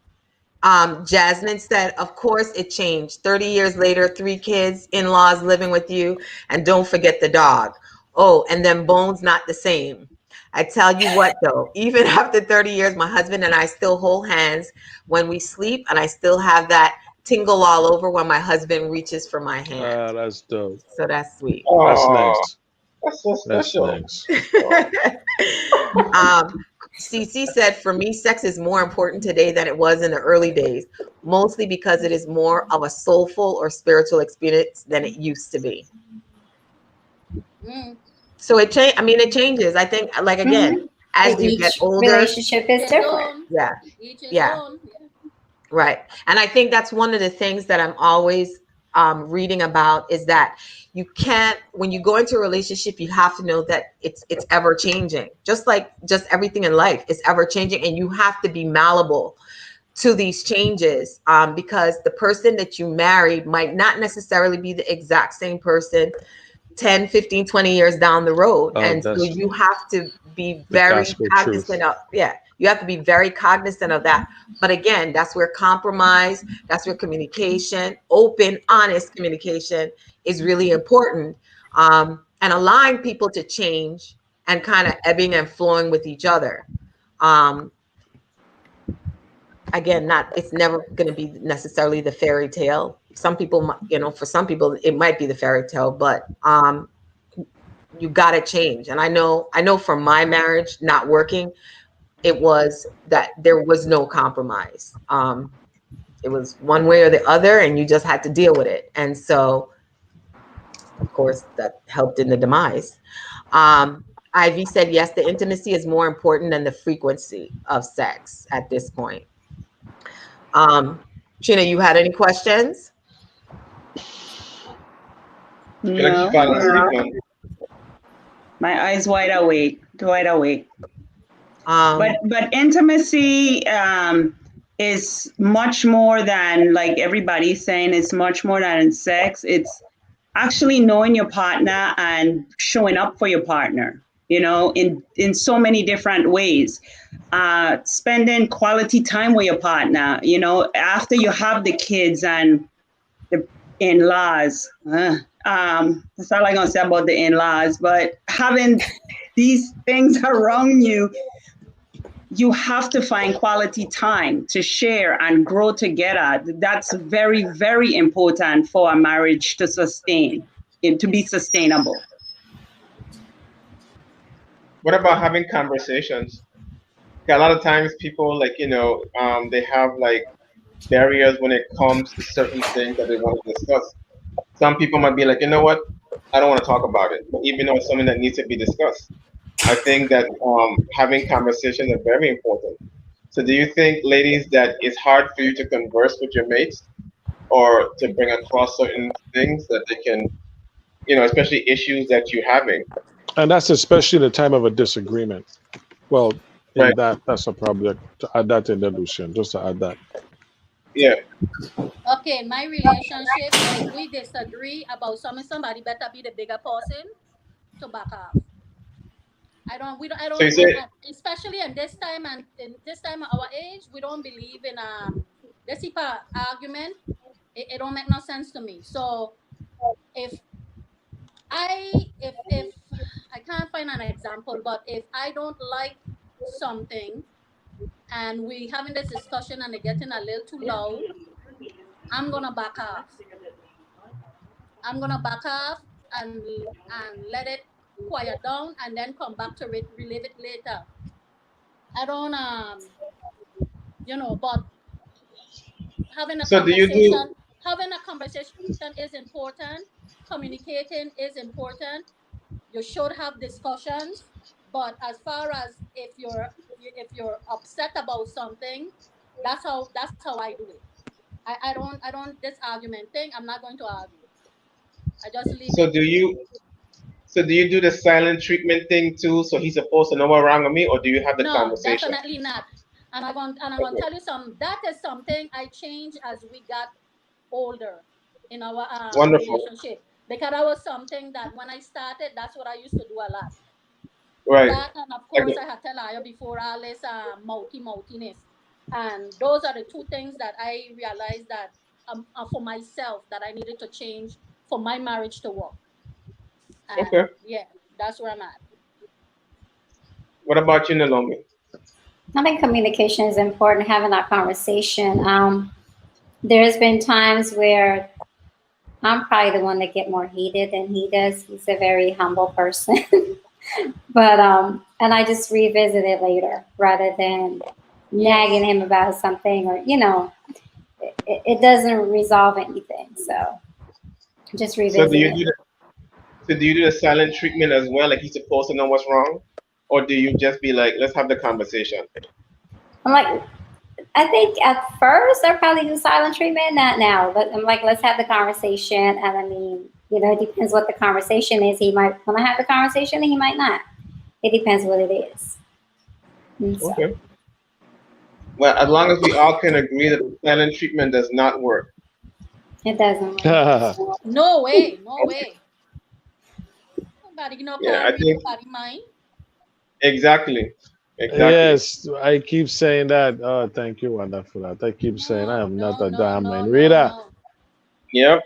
Speaker 1: Jasmine said, of course it changed. 30 years later, 3 kids, in-laws living with you, and don't forget the dog. Oh, and then Bones not the same. I tell you what though, even after 30 years, my husband and I still hold hands when we sleep, and I still have that tingle all over when my husband reaches for my hand.
Speaker 3: That's dope.
Speaker 1: So that's sweet.
Speaker 3: That's
Speaker 2: Oh,
Speaker 3: nice.
Speaker 2: that's so
Speaker 3: That's
Speaker 2: special.
Speaker 3: nice.
Speaker 2: Oh.
Speaker 1: um, CC said, for me, sex is more important today than it was in the early days, mostly because it is more of a soulful or spiritual experience than it used to be.
Speaker 6: Mm.
Speaker 1: So I mean, it changes. I think, like, again,
Speaker 5: Hmm.
Speaker 1: as you get
Speaker 5: Each
Speaker 1: older,
Speaker 5: relationship
Speaker 6: Each
Speaker 5: is
Speaker 6: his
Speaker 5: different.
Speaker 6: own.
Speaker 1: yeah,
Speaker 6: Each his
Speaker 1: yeah,
Speaker 6: own. Yeah.
Speaker 1: right. And I think that's one of the things that I'm always reading about is that you can't, when you go into a relationship, you have to know that it's ever changing. Just like just everything in life is ever changing, and you have to be malleable to these changes, because the person that you married might not necessarily be the exact same person 10, 15, 20 years down the road. And so
Speaker 3: That's
Speaker 1: you have to be
Speaker 3: the
Speaker 1: very
Speaker 3: gospel truth.
Speaker 1: cognizant of, yeah, you have to be very cognizant of that. But again, that's where compromise, that's where communication, open, honest communication is really important. And allowing people to change and kind of ebbing and flowing with each other. Um, Again, not, it's never going to be necessarily the fairy tale. Some people, for some people it might be the fairy tale, but you got to change. And I know from my marriage not working, it was that there was no compromise. It was one way or the other, and you just had to deal with it. And so of course that helped in the demise. Ivy said, yes, the intimacy is more important than the frequency of sex at this point. um Trina, you had any questions?
Speaker 2: I feel like she
Speaker 4: No,
Speaker 2: fell asleep, man.
Speaker 4: my eyes wide awake. But
Speaker 1: um
Speaker 4: intimacy is much more than, like everybody's saying, it's much more than sex. It's actually knowing your partner and showing up for your partner. In so many different ways. Spending quality time with your partner. After you have the kids and the in-laws. That's all I'm gonna say about the in-laws. But having these things around you, you have to find quality time to share and grow together. That's very, very important for a marriage to sustain, to be sustainable.
Speaker 2: What about having conversations? A lot of times people like, they have like barriers when it comes to certain things that they want to discuss. Some people might be like, you know what, I don't want to talk about it, but even though it's something that needs to be discussed. I think that having conversations are very important. So, do you think, ladies, that it's hard for you to converse with your mates or to bring across certain things that they can, especially issues that you're having?
Speaker 3: And that's especially the time of a disagreement. Well,
Speaker 2: Right.
Speaker 3: in that's a problem to add that in the Lucian, just to add that.
Speaker 2: Yeah.
Speaker 6: Okay, in my relationship, if we disagree about something, somebody better be the bigger person to back off. I don't. We don't. I
Speaker 2: So you
Speaker 6: don't.
Speaker 2: say,
Speaker 6: Especially in this time and in this time of our age, we don't believe in this type of argument. It don't make no sense to me. So if if I can't find an example, but if I don't like something and we having this discussion and it getting a little too loud, I'm gonna back off. I'm gonna back off and let it quiet down and then come back to it, relive it later. I don't but having a
Speaker 2: so do you do,
Speaker 6: conversation having a conversation is important. Communicating is important. You should have discussions, but as far as if you're upset about something, that's how I do it. I don't this argument thing, I'm not going to argue. I just leave
Speaker 2: so
Speaker 6: it.
Speaker 2: do you, so do you do the silent treatment thing too? So he's supposed to know what's wrong with me, or do you have the
Speaker 6: No,
Speaker 2: conversation?
Speaker 6: definitely not. And I'm going to
Speaker 2: Okay.
Speaker 6: tell you some that is something I changed as we got older in our
Speaker 2: Wonderful.
Speaker 6: relationship, because that was something that when I started, that's what I used to do a lot.
Speaker 2: Right.
Speaker 6: That, and of course
Speaker 2: Okay.
Speaker 6: I had to lie before all this moutiness. And those are the two things that I realized that for myself that I needed to change for my marriage to work. And
Speaker 2: Okay.
Speaker 6: yeah, that's where I'm at.
Speaker 2: What about you, Naomi?
Speaker 5: I think communication is important, having that conversation. There's been times where I'm probably the one that get more heated than he does. He's a very humble person. But and I just revisit it later rather than nagging
Speaker 6: Yes.
Speaker 5: him about something, or it doesn't resolve anything. So just
Speaker 2: So do
Speaker 5: revisit
Speaker 2: you
Speaker 5: it.
Speaker 2: do the, so do you do the silent treatment as well? Like he's supposed to know what's wrong, or do you just be like, let's have the conversation?
Speaker 5: I'm like, I think at first I probably do silent treatment, not now. But I'm like, let's have the conversation. And I mean, it depends what the conversation is. He might want to have the conversation, and he might not. It depends what it is. And so
Speaker 2: Okay. Well, as long as we all can agree that the silent treatment does not work.
Speaker 5: it doesn't work.
Speaker 6: No way, no way. Nobody
Speaker 2: Yeah,
Speaker 6: can
Speaker 2: I
Speaker 6: read
Speaker 2: think
Speaker 6: nobody mind.
Speaker 2: exactly, exactly.
Speaker 3: Yes, I keep saying that. Oh, thank you, Wanda, for that. I keep saying I
Speaker 6: No,
Speaker 3: am not
Speaker 6: no,
Speaker 3: a
Speaker 6: no,
Speaker 3: damn
Speaker 6: no,
Speaker 3: mind
Speaker 6: no,
Speaker 3: reader.
Speaker 6: no.
Speaker 2: Yep.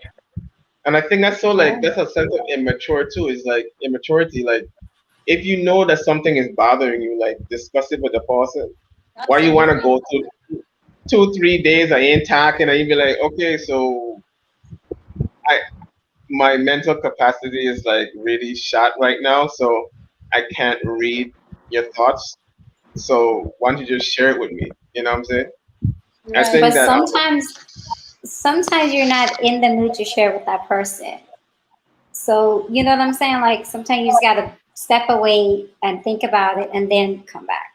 Speaker 2: And I think that's so like
Speaker 5: Yeah.
Speaker 2: that's a sense of immature too. Is like immaturity. Like if you know that something is bothering you, like discuss it with the person. Why you want to
Speaker 6: Absolutely.
Speaker 2: go to 2 3 days I ain't talking and you be like, okay, so I my mental capacity is like really shot right now, so I can't read your thoughts. So why don't you just share it with me? You know what I'm saying? I
Speaker 6: Right.
Speaker 2: think
Speaker 5: But
Speaker 2: that
Speaker 5: sometimes you're not in the mood to share with that person. So you know what I'm saying? Like sometimes you just gotta step away and think about it and then come back.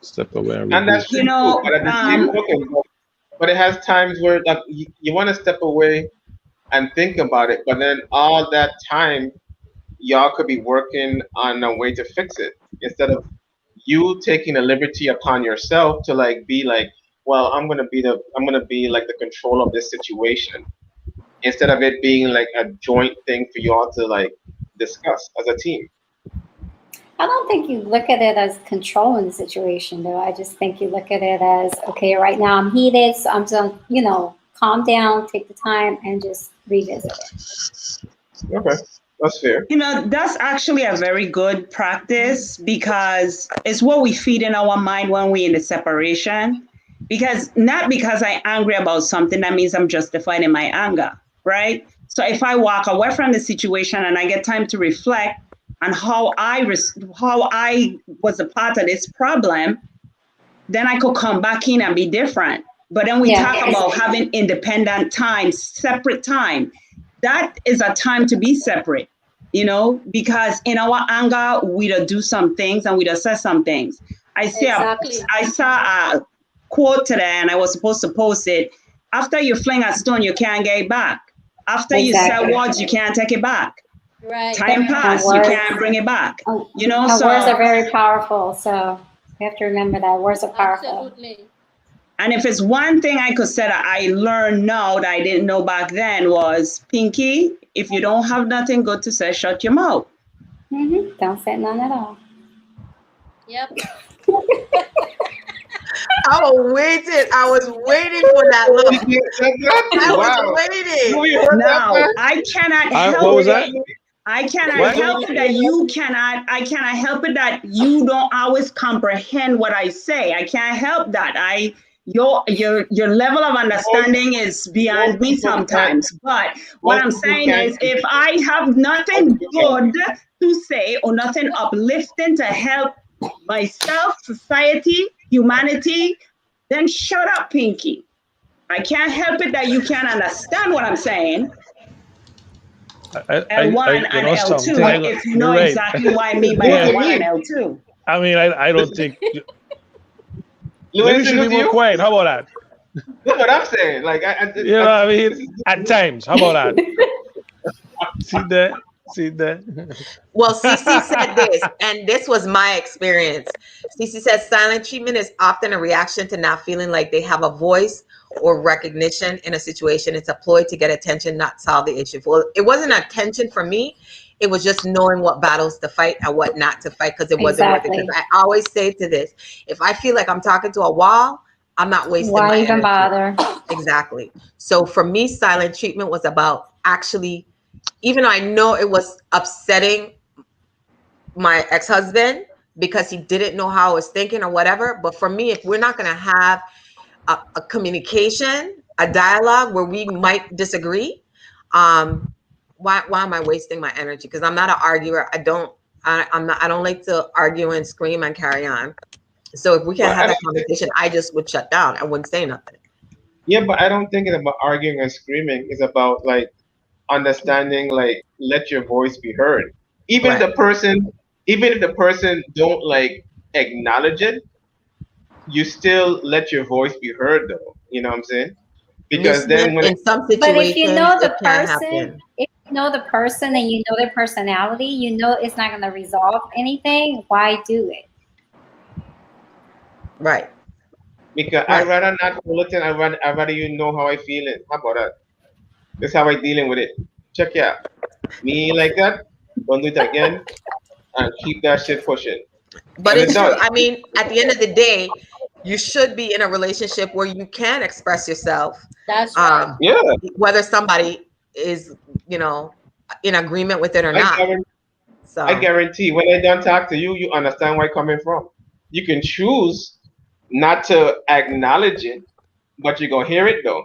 Speaker 3: Step away and
Speaker 2: and that's
Speaker 3: regroup.
Speaker 2: true too. But at the same token, but it has times where like you want to step away and think about it, but then all that time y'all could be working on a way to fix it instead of you taking a liberty upon yourself to like be like, well, I'm gonna be like the control of this situation instead of it being like a joint thing for y'all to like discuss as a team.
Speaker 5: I don't think you look at it as controlling the situation, though. I just think you look at it as, okay, right now I'm heated, so I'm just, calm down, take the time, and just revisit it.
Speaker 2: Okay. That's fair.
Speaker 4: That's actually a very good practice because it's what we feed in our mind when we're in the separation. Because not because I'm angry about something, that means I'm justified in my anger, right? So if I walk away from the situation and I get time to reflect on how I was a part of this problem, then I could come back in and be different. But then we talk
Speaker 5: Yeah.
Speaker 4: about having independent time, separate time. That is a time to be separate, because in our anger, we don't do some things and we don't say some things.
Speaker 6: Exactly.
Speaker 4: I saw a quote today and I was supposed to post it. After you fling a stone, you can't get it back. After you say
Speaker 5: Exactly.
Speaker 4: words, you can't take it back.
Speaker 6: Right.
Speaker 4: Time pass, you can't bring it back.
Speaker 5: And
Speaker 4: So
Speaker 5: words are very powerful. So we have to remember that words are powerful.
Speaker 6: Absolutely.
Speaker 4: and if it's one thing I could say that I learned now that I didn't know back then was, Pinky, if you don't have nothing good to say, shut your mouth.
Speaker 5: Don't say none at all.
Speaker 6: Yep.
Speaker 1: I was waiting for that look. I was
Speaker 2: Wow.
Speaker 1: waiting.
Speaker 2: We heard that,
Speaker 4: Now
Speaker 2: man.
Speaker 4: I cannot
Speaker 3: What
Speaker 4: help
Speaker 3: was
Speaker 4: it.
Speaker 3: that?
Speaker 4: I cannot
Speaker 3: What?
Speaker 4: help it that you cannot. I cannot help it that you don't always comprehend what I say. I can't help that. Your level of understanding is beyond
Speaker 2: Most
Speaker 4: me
Speaker 2: people can't.
Speaker 4: sometimes. But what
Speaker 2: Most
Speaker 4: I'm
Speaker 2: people
Speaker 4: saying
Speaker 2: can't.
Speaker 4: is, if I have nothing good to say or nothing uplifting to help myself, society, humanity, then shut up, Pinky. I can't help it that you can't understand what I'm saying. L1 and
Speaker 3: Something.
Speaker 4: L2, if you know
Speaker 3: You're right.
Speaker 4: exactly what I mean by
Speaker 3: Yeah.
Speaker 4: L1 and L2.
Speaker 3: I mean, I don't think.
Speaker 2: Louis,
Speaker 3: Maybe you should be more quiet. How about that?
Speaker 2: That's what I'm saying. Like,
Speaker 3: You know what I mean? At times. How about that? See that? See that?
Speaker 1: Well, Cece said this, and this was my experience. Cece said silent treatment is often a reaction to not feeling like they have a voice or recognition in a situation. It's a ploy to get attention, not solve the issue. Well, it wasn't attention for me. It was just knowing what battles to fight and what not to fight because it wasn't worth it.
Speaker 5: Exactly.
Speaker 1: Because I always say to this, if I feel like I'm talking to a wall, I'm not wasting my
Speaker 5: Why even
Speaker 1: energy.
Speaker 5: bother?
Speaker 1: Exactly. So for me, silent treatment was about actually, even though I know it was upsetting my ex-husband because he didn't know how I was thinking or whatever. But for me, if we're not going to have a communication, a dialogue where we might disagree, why am I wasting my energy? Because I'm not an arguer. I don't like to argue and scream and carry on. So if we can't
Speaker 2: but
Speaker 1: have that conversation, I just would shut down. I wouldn't say nothing.
Speaker 2: yeah, but I don't think it's about arguing and screaming. It's about like understanding, like let your voice be heard. Even
Speaker 1: Right.
Speaker 2: the person, even if the person don't like acknowledge it, you still let your voice be heard, though. You know what I'm saying? Because then when
Speaker 1: In some
Speaker 5: But if you
Speaker 1: situations,
Speaker 5: know
Speaker 1: it
Speaker 5: the
Speaker 1: can
Speaker 5: person,
Speaker 1: happen.
Speaker 5: if you know the person and you know their personality, you know it's not going to resolve anything. Why do it?
Speaker 1: Right.
Speaker 2: because I
Speaker 1: Right.
Speaker 2: rather not bulletin, I rather you know how I feel it. How about that? That's how I dealing with it. Check it out. Me like that, don't do it again, and keep that shit pushing.
Speaker 1: But
Speaker 2: And it
Speaker 1: it's true.
Speaker 2: does.
Speaker 1: I mean, at the end of the day, you should be in a relationship where you can express yourself,
Speaker 6: That's right.
Speaker 1: um,
Speaker 2: Yeah,
Speaker 1: whether somebody is, you know, in agreement with it or
Speaker 2: I
Speaker 1: not.
Speaker 2: guarantee. I
Speaker 1: So,
Speaker 2: guarantee when I don't talk to you, you understand where I'm coming from. You can choose not to acknowledge it, but you're gonna hear it though.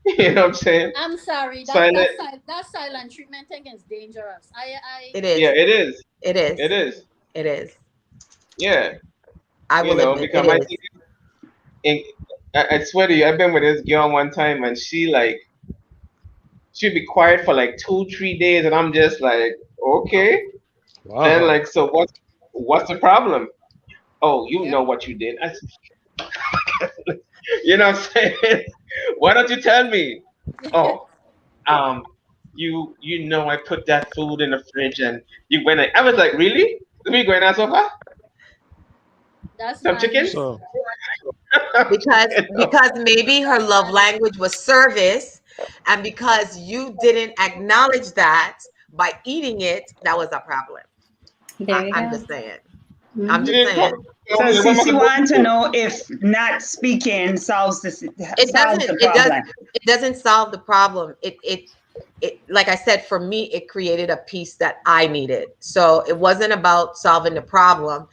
Speaker 2: You know what I'm saying?
Speaker 6: I'm sorry.
Speaker 2: Silent.
Speaker 6: That silent treatment thing is dangerous.
Speaker 1: it
Speaker 2: Yeah,
Speaker 1: is.
Speaker 2: it is.
Speaker 1: It is.
Speaker 2: It is.
Speaker 1: It is.
Speaker 2: Yeah,
Speaker 1: I will admit
Speaker 2: because
Speaker 1: it
Speaker 2: my
Speaker 1: is.
Speaker 2: thing, I swear to you, I've been with this girl one time, and she'd be quiet for like 2, 3 days, and I'm just like, okay. Then
Speaker 3: Wow.
Speaker 2: like, so what's the problem? Oh, you
Speaker 6: Yep.
Speaker 2: know what you did. You know what I'm saying? Why don't you tell me? Oh, um, you know I put that food in the fridge and you went. I was like, really? We going out so far?
Speaker 6: That's
Speaker 2: Some
Speaker 6: nice.
Speaker 2: chicken?
Speaker 3: So
Speaker 1: Because
Speaker 2: You know?
Speaker 1: because maybe her
Speaker 6: That's
Speaker 1: love
Speaker 6: nice.
Speaker 1: language was service, and because you didn't acknowledge that by eating it, that was a problem.
Speaker 5: There you
Speaker 1: I'm
Speaker 5: go.
Speaker 1: just saying. I'm
Speaker 2: You
Speaker 1: just
Speaker 2: didn't
Speaker 1: saying.
Speaker 2: tell
Speaker 4: So
Speaker 2: me what am I
Speaker 4: Cece
Speaker 2: supposed to
Speaker 4: wanted to
Speaker 2: do?
Speaker 4: know if not speaking solves
Speaker 1: It
Speaker 4: solves
Speaker 1: doesn't.
Speaker 4: the problem.
Speaker 1: It doesn't solve the problem. It like I said, for me, it created a peace that I needed. So it wasn't about solving the problem.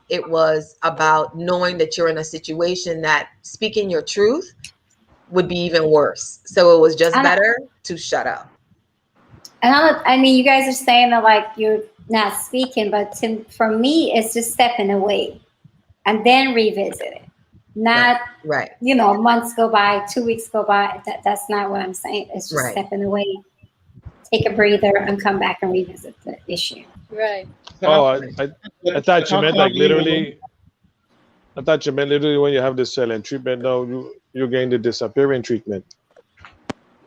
Speaker 1: It was about knowing that you're in a situation that speaking your truth would be even worse. So it was just
Speaker 5: And
Speaker 1: better to shut up.
Speaker 5: I mean, you guys are saying that like you're not speaking, but for me, it's just stepping away and then revisit it.
Speaker 1: Right.
Speaker 5: Not,
Speaker 1: Right.
Speaker 5: months go by, 2 weeks go by. That's not what I'm saying. It's just
Speaker 1: Right.
Speaker 5: stepping away, take a breather, and come back and revisit the issue.
Speaker 6: Right.
Speaker 3: Oh,
Speaker 1: Right.
Speaker 3: I thought you
Speaker 2: How
Speaker 3: meant
Speaker 2: come
Speaker 3: like
Speaker 2: you?
Speaker 3: literally. I thought you meant literally when you have the silent treatment. No, you're getting the disappearing treatment.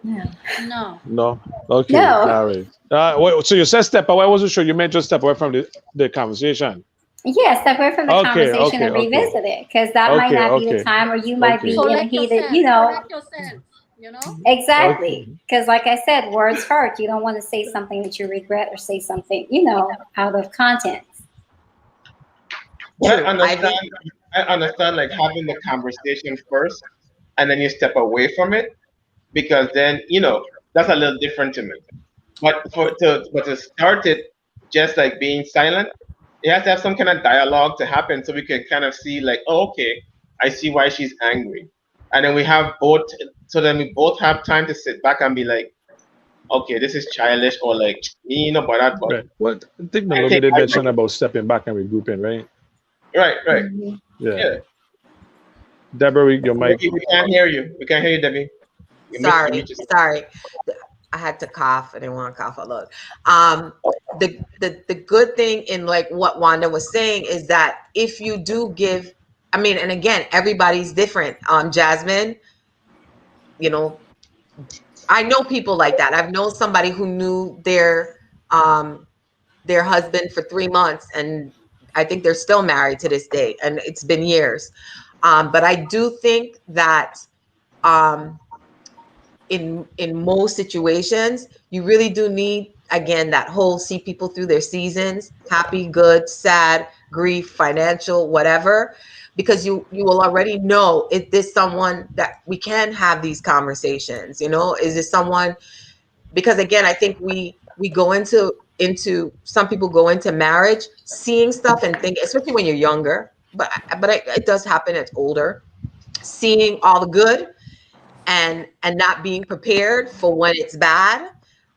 Speaker 5: No.
Speaker 6: No.
Speaker 3: No. Okay.
Speaker 5: No.
Speaker 3: All right. Wait, so you said step away. I wasn't sure you meant just step away from the conversation.
Speaker 5: Yeah, step away from the
Speaker 3: Okay.
Speaker 5: conversation
Speaker 3: Okay.
Speaker 5: and
Speaker 3: Okay.
Speaker 5: revisit it because that might
Speaker 3: Okay.
Speaker 5: not be the
Speaker 3: Okay.
Speaker 5: time, or you might
Speaker 3: Okay.
Speaker 5: be in a
Speaker 6: Collect
Speaker 5: heated,
Speaker 6: yourself. Collect yourself. You know.
Speaker 5: exactly.
Speaker 3: Okay.
Speaker 5: Because, like I said, words hurt. You don't want to say something that you regret or say something, out of context.
Speaker 2: But
Speaker 1: True. Ivy.
Speaker 2: I understand like having the conversation first, and then you step away from it because then that's a little different to me. But to start it just like being silent, it has to have some kind of dialogue to happen so we can kind of see like, oh, okay, I see why she's angry, and then we have both. So then we both have time to sit back and be like, okay, this is childish, or like, but that, but
Speaker 3: Right. Well, I think
Speaker 2: I
Speaker 3: Malumi
Speaker 2: think
Speaker 3: did
Speaker 2: I
Speaker 3: mention about stepping back and regrouping, right?
Speaker 2: right, right,
Speaker 5: Mhm.
Speaker 3: Yeah.
Speaker 2: yeah.
Speaker 3: Deborah, your mic.
Speaker 2: We can't hear you. We can't hear you, Debbie. You
Speaker 1: Sorry.
Speaker 2: mute yourself.
Speaker 1: Sorry. I had to cough. I didn't want to cough a lot. The good thing in like what Wanda was saying is that if you do give, I mean, and again, everybody's different. Jasmine, you know, I know people like that. I've known somebody who knew their husband for 3 months, and I think they're still married to this day, and it's been years. But I do think that um, in most situations, you really do need again that whole see people through their seasons, happy, good, sad, grief, financial, whatever, because you will already know, is this someone that we can have these conversations, is this someone, because again, I think we go into some people go into marriage seeing stuff and think, especially when you're younger, but it does happen as older, seeing all the good and not being prepared for when it's bad.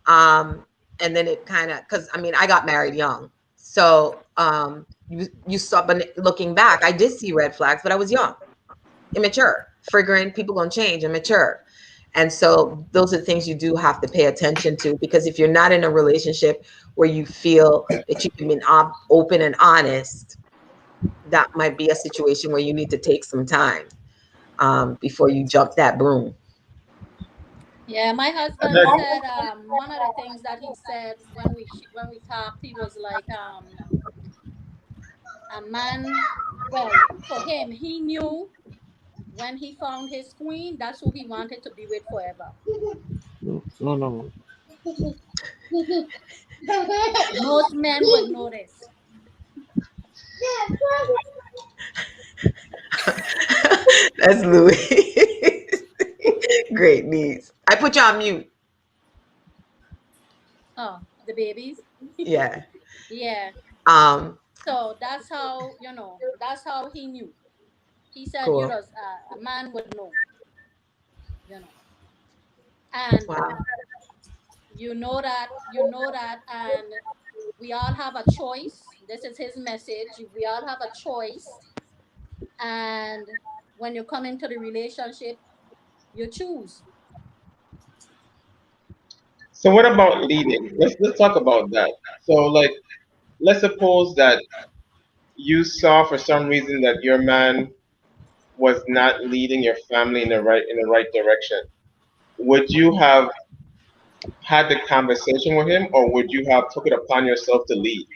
Speaker 1: And then it kind of, because I mean, I got married young, so you saw, but looking back, I did see red flags, but I was young, immature, figuring people gonna change, immature. And so those are the things you do have to pay attention to, because if you're not in a relationship where you feel that you can be open and honest, that might be a situation where you need to take some time before you jump that broom.
Speaker 6: Yeah, my
Speaker 2: And
Speaker 6: husband
Speaker 2: then,
Speaker 6: said one of the things that he said when we talked, he was like a man. Well, for him, he knew when he found his queen, that's who he wanted to be with forever.
Speaker 3: No, no, no.
Speaker 6: Most men would know this.
Speaker 1: That's Louis. Great needs. I put you on mute.
Speaker 6: Oh, the babies.
Speaker 1: Yeah.
Speaker 6: Yeah.
Speaker 1: Um,
Speaker 6: So that's how he knew. He said,
Speaker 1: cool.
Speaker 6: a man would know, you know, and
Speaker 1: Wow.
Speaker 6: and we all have a choice. This is his message. We all have a choice, and when you come into the relationship, you choose.
Speaker 2: so what about leading? Let's talk about that. So like, let's suppose that you saw for some reason that your man was not leading your family in the right direction. Would you have had the conversation with him, or would you have took it upon yourself to lead?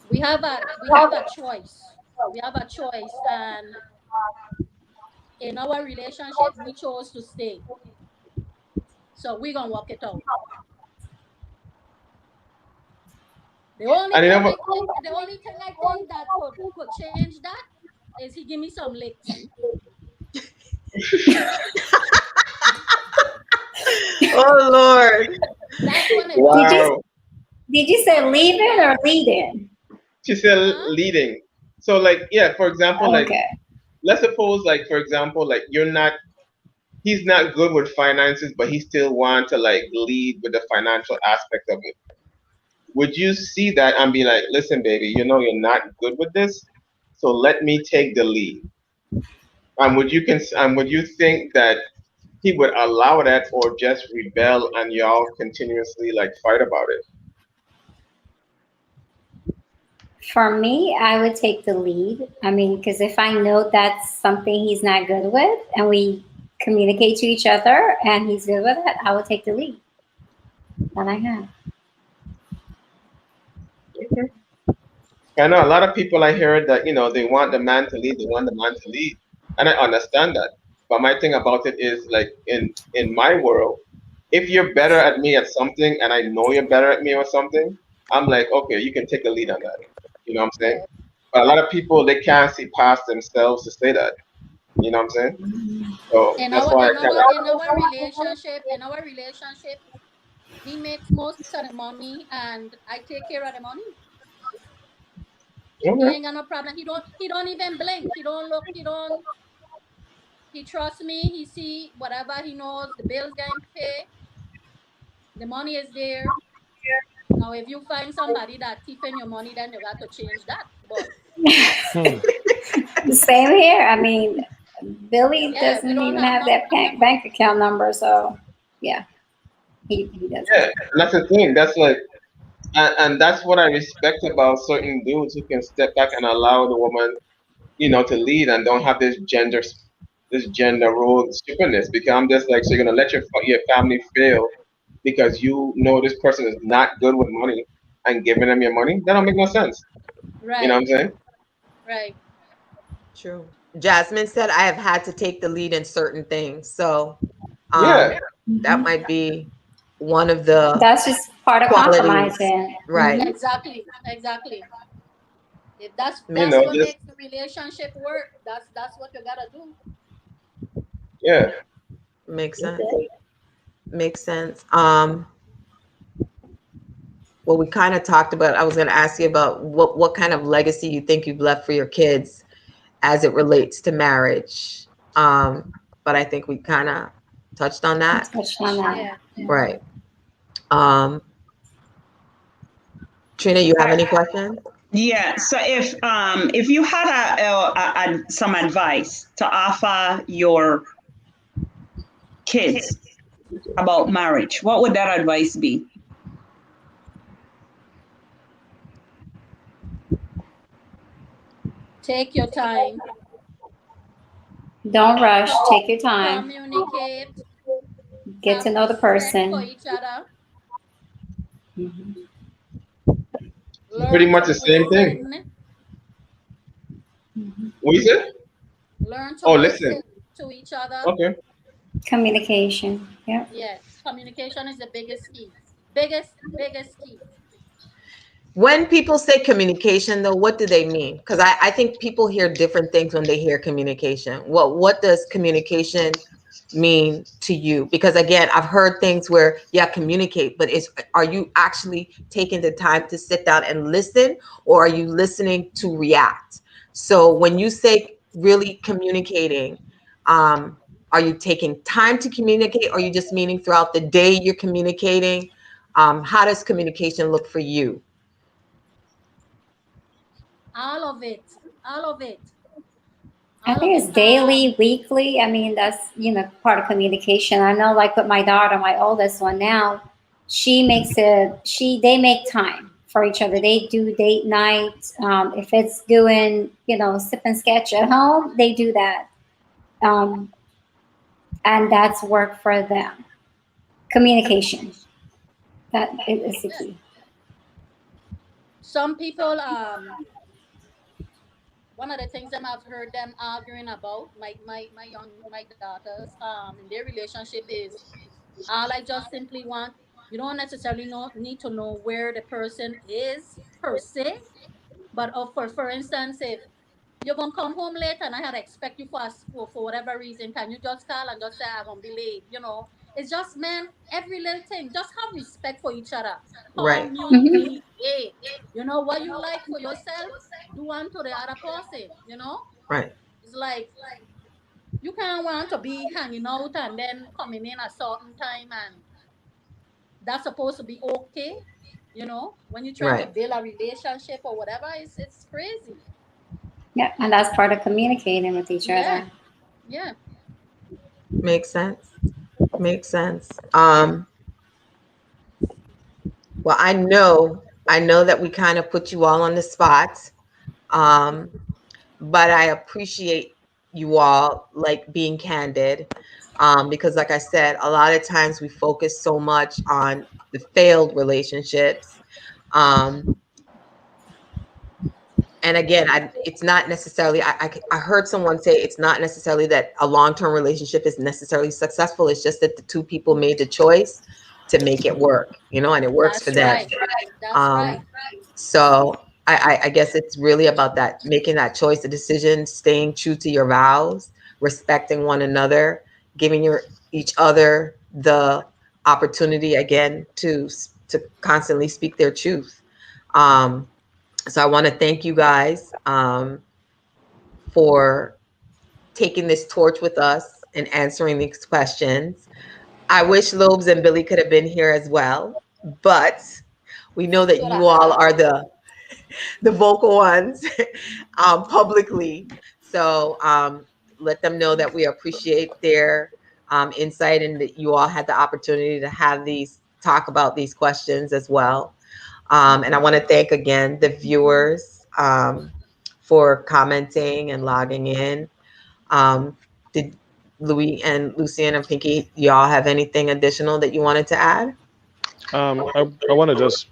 Speaker 6: We have a choice. We have a choice, and in our relationship, we chose to stay. So we're gonna work it out.
Speaker 2: And you know what?
Speaker 6: The only thing I think that could change that is he give me some licks.
Speaker 1: Oh Lord.
Speaker 6: That's when it
Speaker 5: Did
Speaker 6: works.
Speaker 5: you
Speaker 2: Wow.
Speaker 5: did you say
Speaker 6: That's when
Speaker 5: leave
Speaker 6: it
Speaker 5: in or
Speaker 6: works.
Speaker 5: lead in?
Speaker 2: She said
Speaker 6: Huh?
Speaker 2: leading. So like yeah, for example, like
Speaker 5: Okay.
Speaker 2: let's suppose like for example, like he's not good with finances, but he still want to like lead with the financial aspect of it. Would you see that and be like, listen, baby, you know you're not good with this, so let me take the lead. And would you think that he would allow that or just rebel and y'all continuously like fight about it?
Speaker 5: For me, I would take the lead. I mean, because if I know that's something he's not good with and we communicate to each other and he's good with it, I would take the lead. And I have.
Speaker 2: Okay. I know a lot of people I hear that, they want the man to lead, they want the man to lead. And I understand that. But my thing about it is like in my world, if you're better at me at something and I know you're better at me or something, I'm like, okay, you can take the lead on that. You know what I'm saying?
Speaker 6: Yeah.
Speaker 2: But a lot of people they can't see past themselves to say that. You know what I'm saying? So
Speaker 6: In
Speaker 2: that's
Speaker 6: our
Speaker 2: why I
Speaker 6: in
Speaker 2: kind
Speaker 6: our in our relationship, he makes most of the money and I take care of the money.
Speaker 2: of
Speaker 6: He
Speaker 2: okay.
Speaker 6: ain't got no problem. He don't even blink. He don't look. He trusts me. He see whatever he knows. The bills getting paid. The money is there. Now, if you find somebody that thieving your money, then you got to change that. But
Speaker 3: Hmm.
Speaker 5: Same here. I mean, Billy
Speaker 6: yeah, we
Speaker 5: doesn't
Speaker 6: don't
Speaker 5: even
Speaker 6: have
Speaker 5: have
Speaker 6: no
Speaker 5: that
Speaker 6: problem.
Speaker 5: bank account number, so yeah, he doesn't.
Speaker 2: Yeah, and that's the thing. That's like and that's what I respect about certain dudes who can step back and allow the woman, to lead and don't have this gender role stupidness. Because I'm just like, so you're gonna let your family fail because you know this person is not good with money and giving them your money? That don't make no sense. You know what
Speaker 6: Right,
Speaker 2: I'm saying?
Speaker 6: right.
Speaker 1: True. Jasmine said I have had to take the lead in certain things. So
Speaker 2: Yeah,
Speaker 1: that
Speaker 5: Mhm.
Speaker 1: might be one of the
Speaker 5: That's just part of
Speaker 1: qualities.
Speaker 5: compromising.
Speaker 1: Right.
Speaker 6: Exactly, exactly. If that's
Speaker 2: you
Speaker 6: that's
Speaker 2: know,
Speaker 6: what
Speaker 2: just
Speaker 6: makes the relationship work, that's what you gotta do.
Speaker 2: yeah.
Speaker 1: Makes sense.
Speaker 2: Okay.
Speaker 1: Makes sense. Well, we kind of talked about, I was going to ask you about what kind of legacy you think you've left for your kids as it relates to marriage. But I think we kind of touched on
Speaker 5: We
Speaker 1: that.
Speaker 5: touched on that.
Speaker 6: Yeah, yeah.
Speaker 1: Right. Um, Trina, you have
Speaker 4: I,
Speaker 1: any questions?
Speaker 4: yeah. So if you had some advice to offer your kids about marriage, what would that advice be?
Speaker 6: Take your time,
Speaker 5: Don't rush. Take your time.
Speaker 6: communicate,
Speaker 5: Get
Speaker 6: have
Speaker 5: to know the
Speaker 6: respect for
Speaker 5: person.
Speaker 6: each other,
Speaker 5: Mhm.
Speaker 2: Pretty
Speaker 6: learn to
Speaker 2: much the same thing.
Speaker 6: listen,
Speaker 5: Mhm.
Speaker 2: What you said?
Speaker 6: learn to
Speaker 2: Oh, listen.
Speaker 6: listen to each other.
Speaker 2: Okay.
Speaker 5: Communication. Yep.
Speaker 6: Yes, communication is the biggest key. Biggest key.
Speaker 1: When people say communication, though, what do they mean? Because I think people hear different things when they hear communication. What does communication mean to you? Because again, I've heard things where, yeah, communicate, but are you actually taking the time to sit down and listen, or are you listening to react? So when you say really communicating, um, are you taking time to communicate, or are you just meaning throughout the day you're communicating? How does communication look for you?
Speaker 6: All of it. All of it.
Speaker 5: I
Speaker 6: All of
Speaker 5: think
Speaker 6: it.
Speaker 5: it's daily, weekly. I mean, that's, part of communication. I know, like with my daughter, my oldest one now, they make time for each other. They do date night. If it's doing, sip and sketch at home, they do that. Um, and that's work for them. Communication. That is the
Speaker 6: Yeah.
Speaker 5: key.
Speaker 6: Some people, one of the things that I've heard them arguing about, my daughters, in their relationship is, all I just simply want, you don't necessarily need to know where the person is per se, but for instance, if you're gonna come home late and I had to expect you for whatever reason. Can you just call and just say I'm gonna be late? It's just, man, every little thing. Just have respect for each other.
Speaker 1: Right.
Speaker 5: Mhm.
Speaker 6: Communicate. What you like for yourself, do unto the other person.
Speaker 1: Right.
Speaker 6: It's like you can't want to be hanging out and then coming in a certain time, and that's supposed to be okay. When you're trying to
Speaker 1: Right.
Speaker 6: build a relationship or whatever, it's crazy.
Speaker 5: Yeah, and that's part of communicating with each
Speaker 6: Yeah,
Speaker 5: other.
Speaker 6: yeah.
Speaker 1: Makes sense. Makes sense. Well, I know that we kind of put you all on the spot. Um, but I appreciate you all like being candid. Because like I said, a lot of times we focus so much on the failed relationships. Um, and again, it's not necessarily, I heard someone say it's not necessarily that a long-term relationship is necessarily successful. It's just that the two people made the choice to make it work, and it works for
Speaker 6: That's
Speaker 1: them.
Speaker 6: right. That's right.
Speaker 1: Um, so I guess it's really about that, making that choice, the decision, staying true to your vows, respecting one another, giving each other the opportunity again to constantly speak their truth. Um, so I want to thank you guys for taking this torch with us and answering these questions. I wish Lobes and Billy could have been here as well, but we know that
Speaker 6: Should
Speaker 1: you
Speaker 6: I
Speaker 1: all
Speaker 6: have?
Speaker 1: are the vocal ones publicly. So let them know that we appreciate their insight and that you all had the opportunity to have these talk about these questions as well. And I want to thank again the viewers for commenting and logging in. Did Louis and Lucian and Pinky, y'all have anything additional that you wanted to add?
Speaker 3: I want to just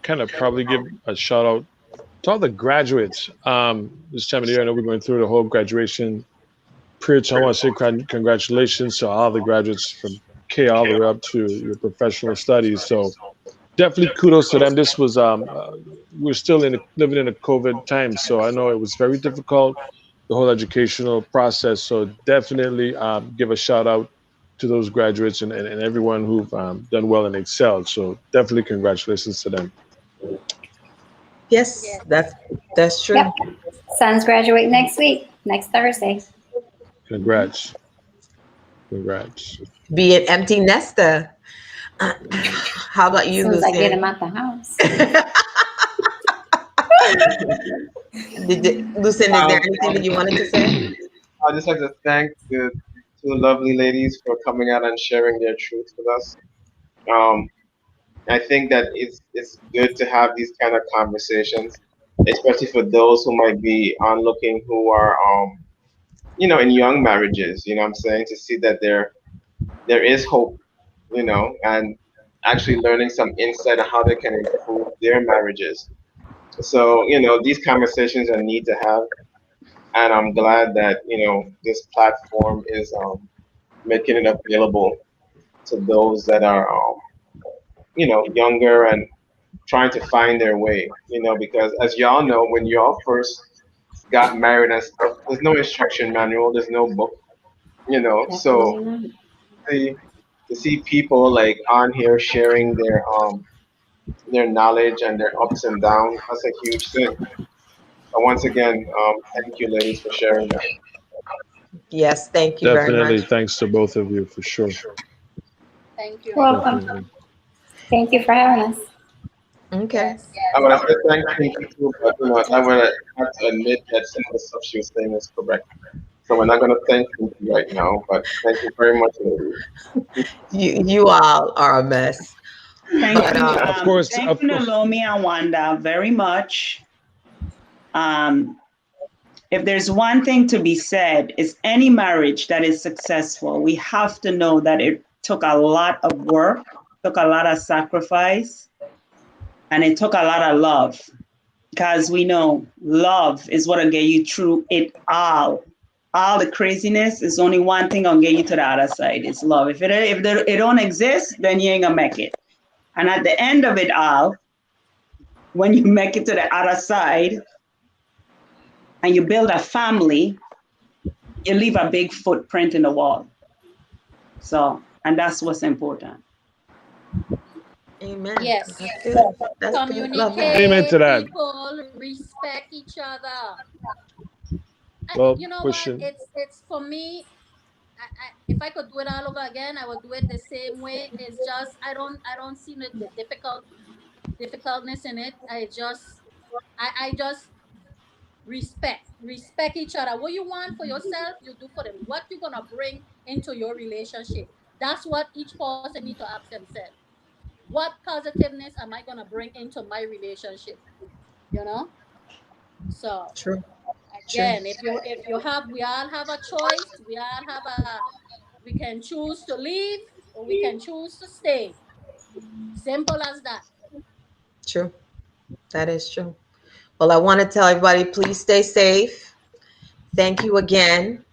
Speaker 3: kind of probably give a shout out to all the graduates. This time of the year, I know we're going through the whole graduation period. So I want to say congratulations to all the graduates from K all the way up to your professional studies. So definitely kudos to them. This was we're still living in a COVID time, so I know it was very difficult, the whole educational process. So definitely give a shout out to those graduates and everyone who've done well and excelled. So definitely congratulations to them.
Speaker 1: Yes,
Speaker 6: Yes.
Speaker 1: that's true.
Speaker 5: Yep. Sons graduate next week, next Thursday.
Speaker 3: Congrats, congrats.
Speaker 1: Be an empty nester. How about
Speaker 5: As
Speaker 1: you,
Speaker 5: soon as I get
Speaker 1: Lucian?
Speaker 5: him out the house.
Speaker 1: Lucian, is there
Speaker 2: Um,
Speaker 1: anything that you wanted to say?
Speaker 2: I'd just like to thank the two lovely ladies for coming out and sharing their truth with us. Um, I think that it's good to have these kind of conversations, especially for those who might be onlooking who are in young marriages. You know what I'm saying, to see that there is hope. And actually learning some insight on how they can improve their marriages. So these conversations are need to have, and I'm glad that this platform is making it available to those that are younger and trying to find their way. Because as y'all know, when y'all first got married and stuff, there's no instruction manual, there's no book. So
Speaker 5: Definitely not.
Speaker 2: see, to see people like on here sharing their knowledge and their ups and downs, that's a huge thing. And once again, thank you, ladies, for sharing that.
Speaker 1: Yes, thank you very
Speaker 3: Definitely
Speaker 1: much.
Speaker 3: thanks to both of you for sure.
Speaker 6: Thank you.
Speaker 5: Welcome.
Speaker 3: Definitely.
Speaker 5: Thank you for having us.
Speaker 1: Okay.
Speaker 6: Yes.
Speaker 2: I would have said thank you too, but I would have to admit that some of the stuff she was saying is correct. So we're not going to thank you right now, but thank you very much, ladies.
Speaker 1: You all are a mess.
Speaker 4: Thank
Speaker 1: But
Speaker 4: you,
Speaker 3: Of course,
Speaker 4: thank you, Naomi and Wanda, very much. Um, if there's one thing to be said, is any marriage that is successful, we have to know that it took a lot of work, took a lot of sacrifice, and it took a lot of love. Because we know love is what'll get you through it all. All the craziness is only one thing that'll get you to the other side. It's love. If it don't exist, then you ain't gonna make it. And at the end of it all, when you make it to the other side, and you build a family, you leave a big footprint in the wall. So, and that's what's important.
Speaker 1: Amen.
Speaker 6: Yes.
Speaker 1: That's good. That's good. Love that.
Speaker 3: Amen to
Speaker 6: Communicate,
Speaker 3: that.
Speaker 6: people, respect each other.
Speaker 3: Well,
Speaker 6: You know what?
Speaker 3: pushing.
Speaker 6: It's for me. If I could do it all over again, I would do it the same way. It's just I don't see the difficultness in it. I just respect each other. What you want for yourself, you do for them. What you're gonna bring into your relationship, that's what each person need to ask themselves. What positiveness am I gonna bring into my relationship? You know. So
Speaker 1: True. True.
Speaker 6: again, if you have, we all have a choice. We can choose to leave or we can choose to stay. Simple as that.
Speaker 1: True. That is true. Well, I want to tell everybody, please stay safe. Thank you again.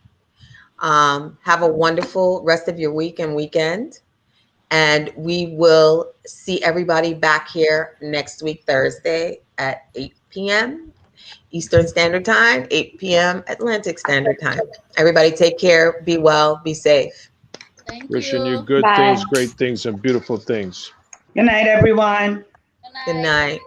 Speaker 1: Have a wonderful rest of your week and weekend. And we will see everybody back here next week, Thursday at 8 p.m. Eastern Standard Time, 8 p.m. Atlantic Standard Time. Everybody take care, be well, be safe.
Speaker 6: Thank
Speaker 3: Wishing you
Speaker 6: you.
Speaker 3: good
Speaker 5: Bye.
Speaker 3: things, great things, and beautiful things.
Speaker 4: Good night, everyone.
Speaker 6: Good
Speaker 1: Good
Speaker 6: night.
Speaker 1: night.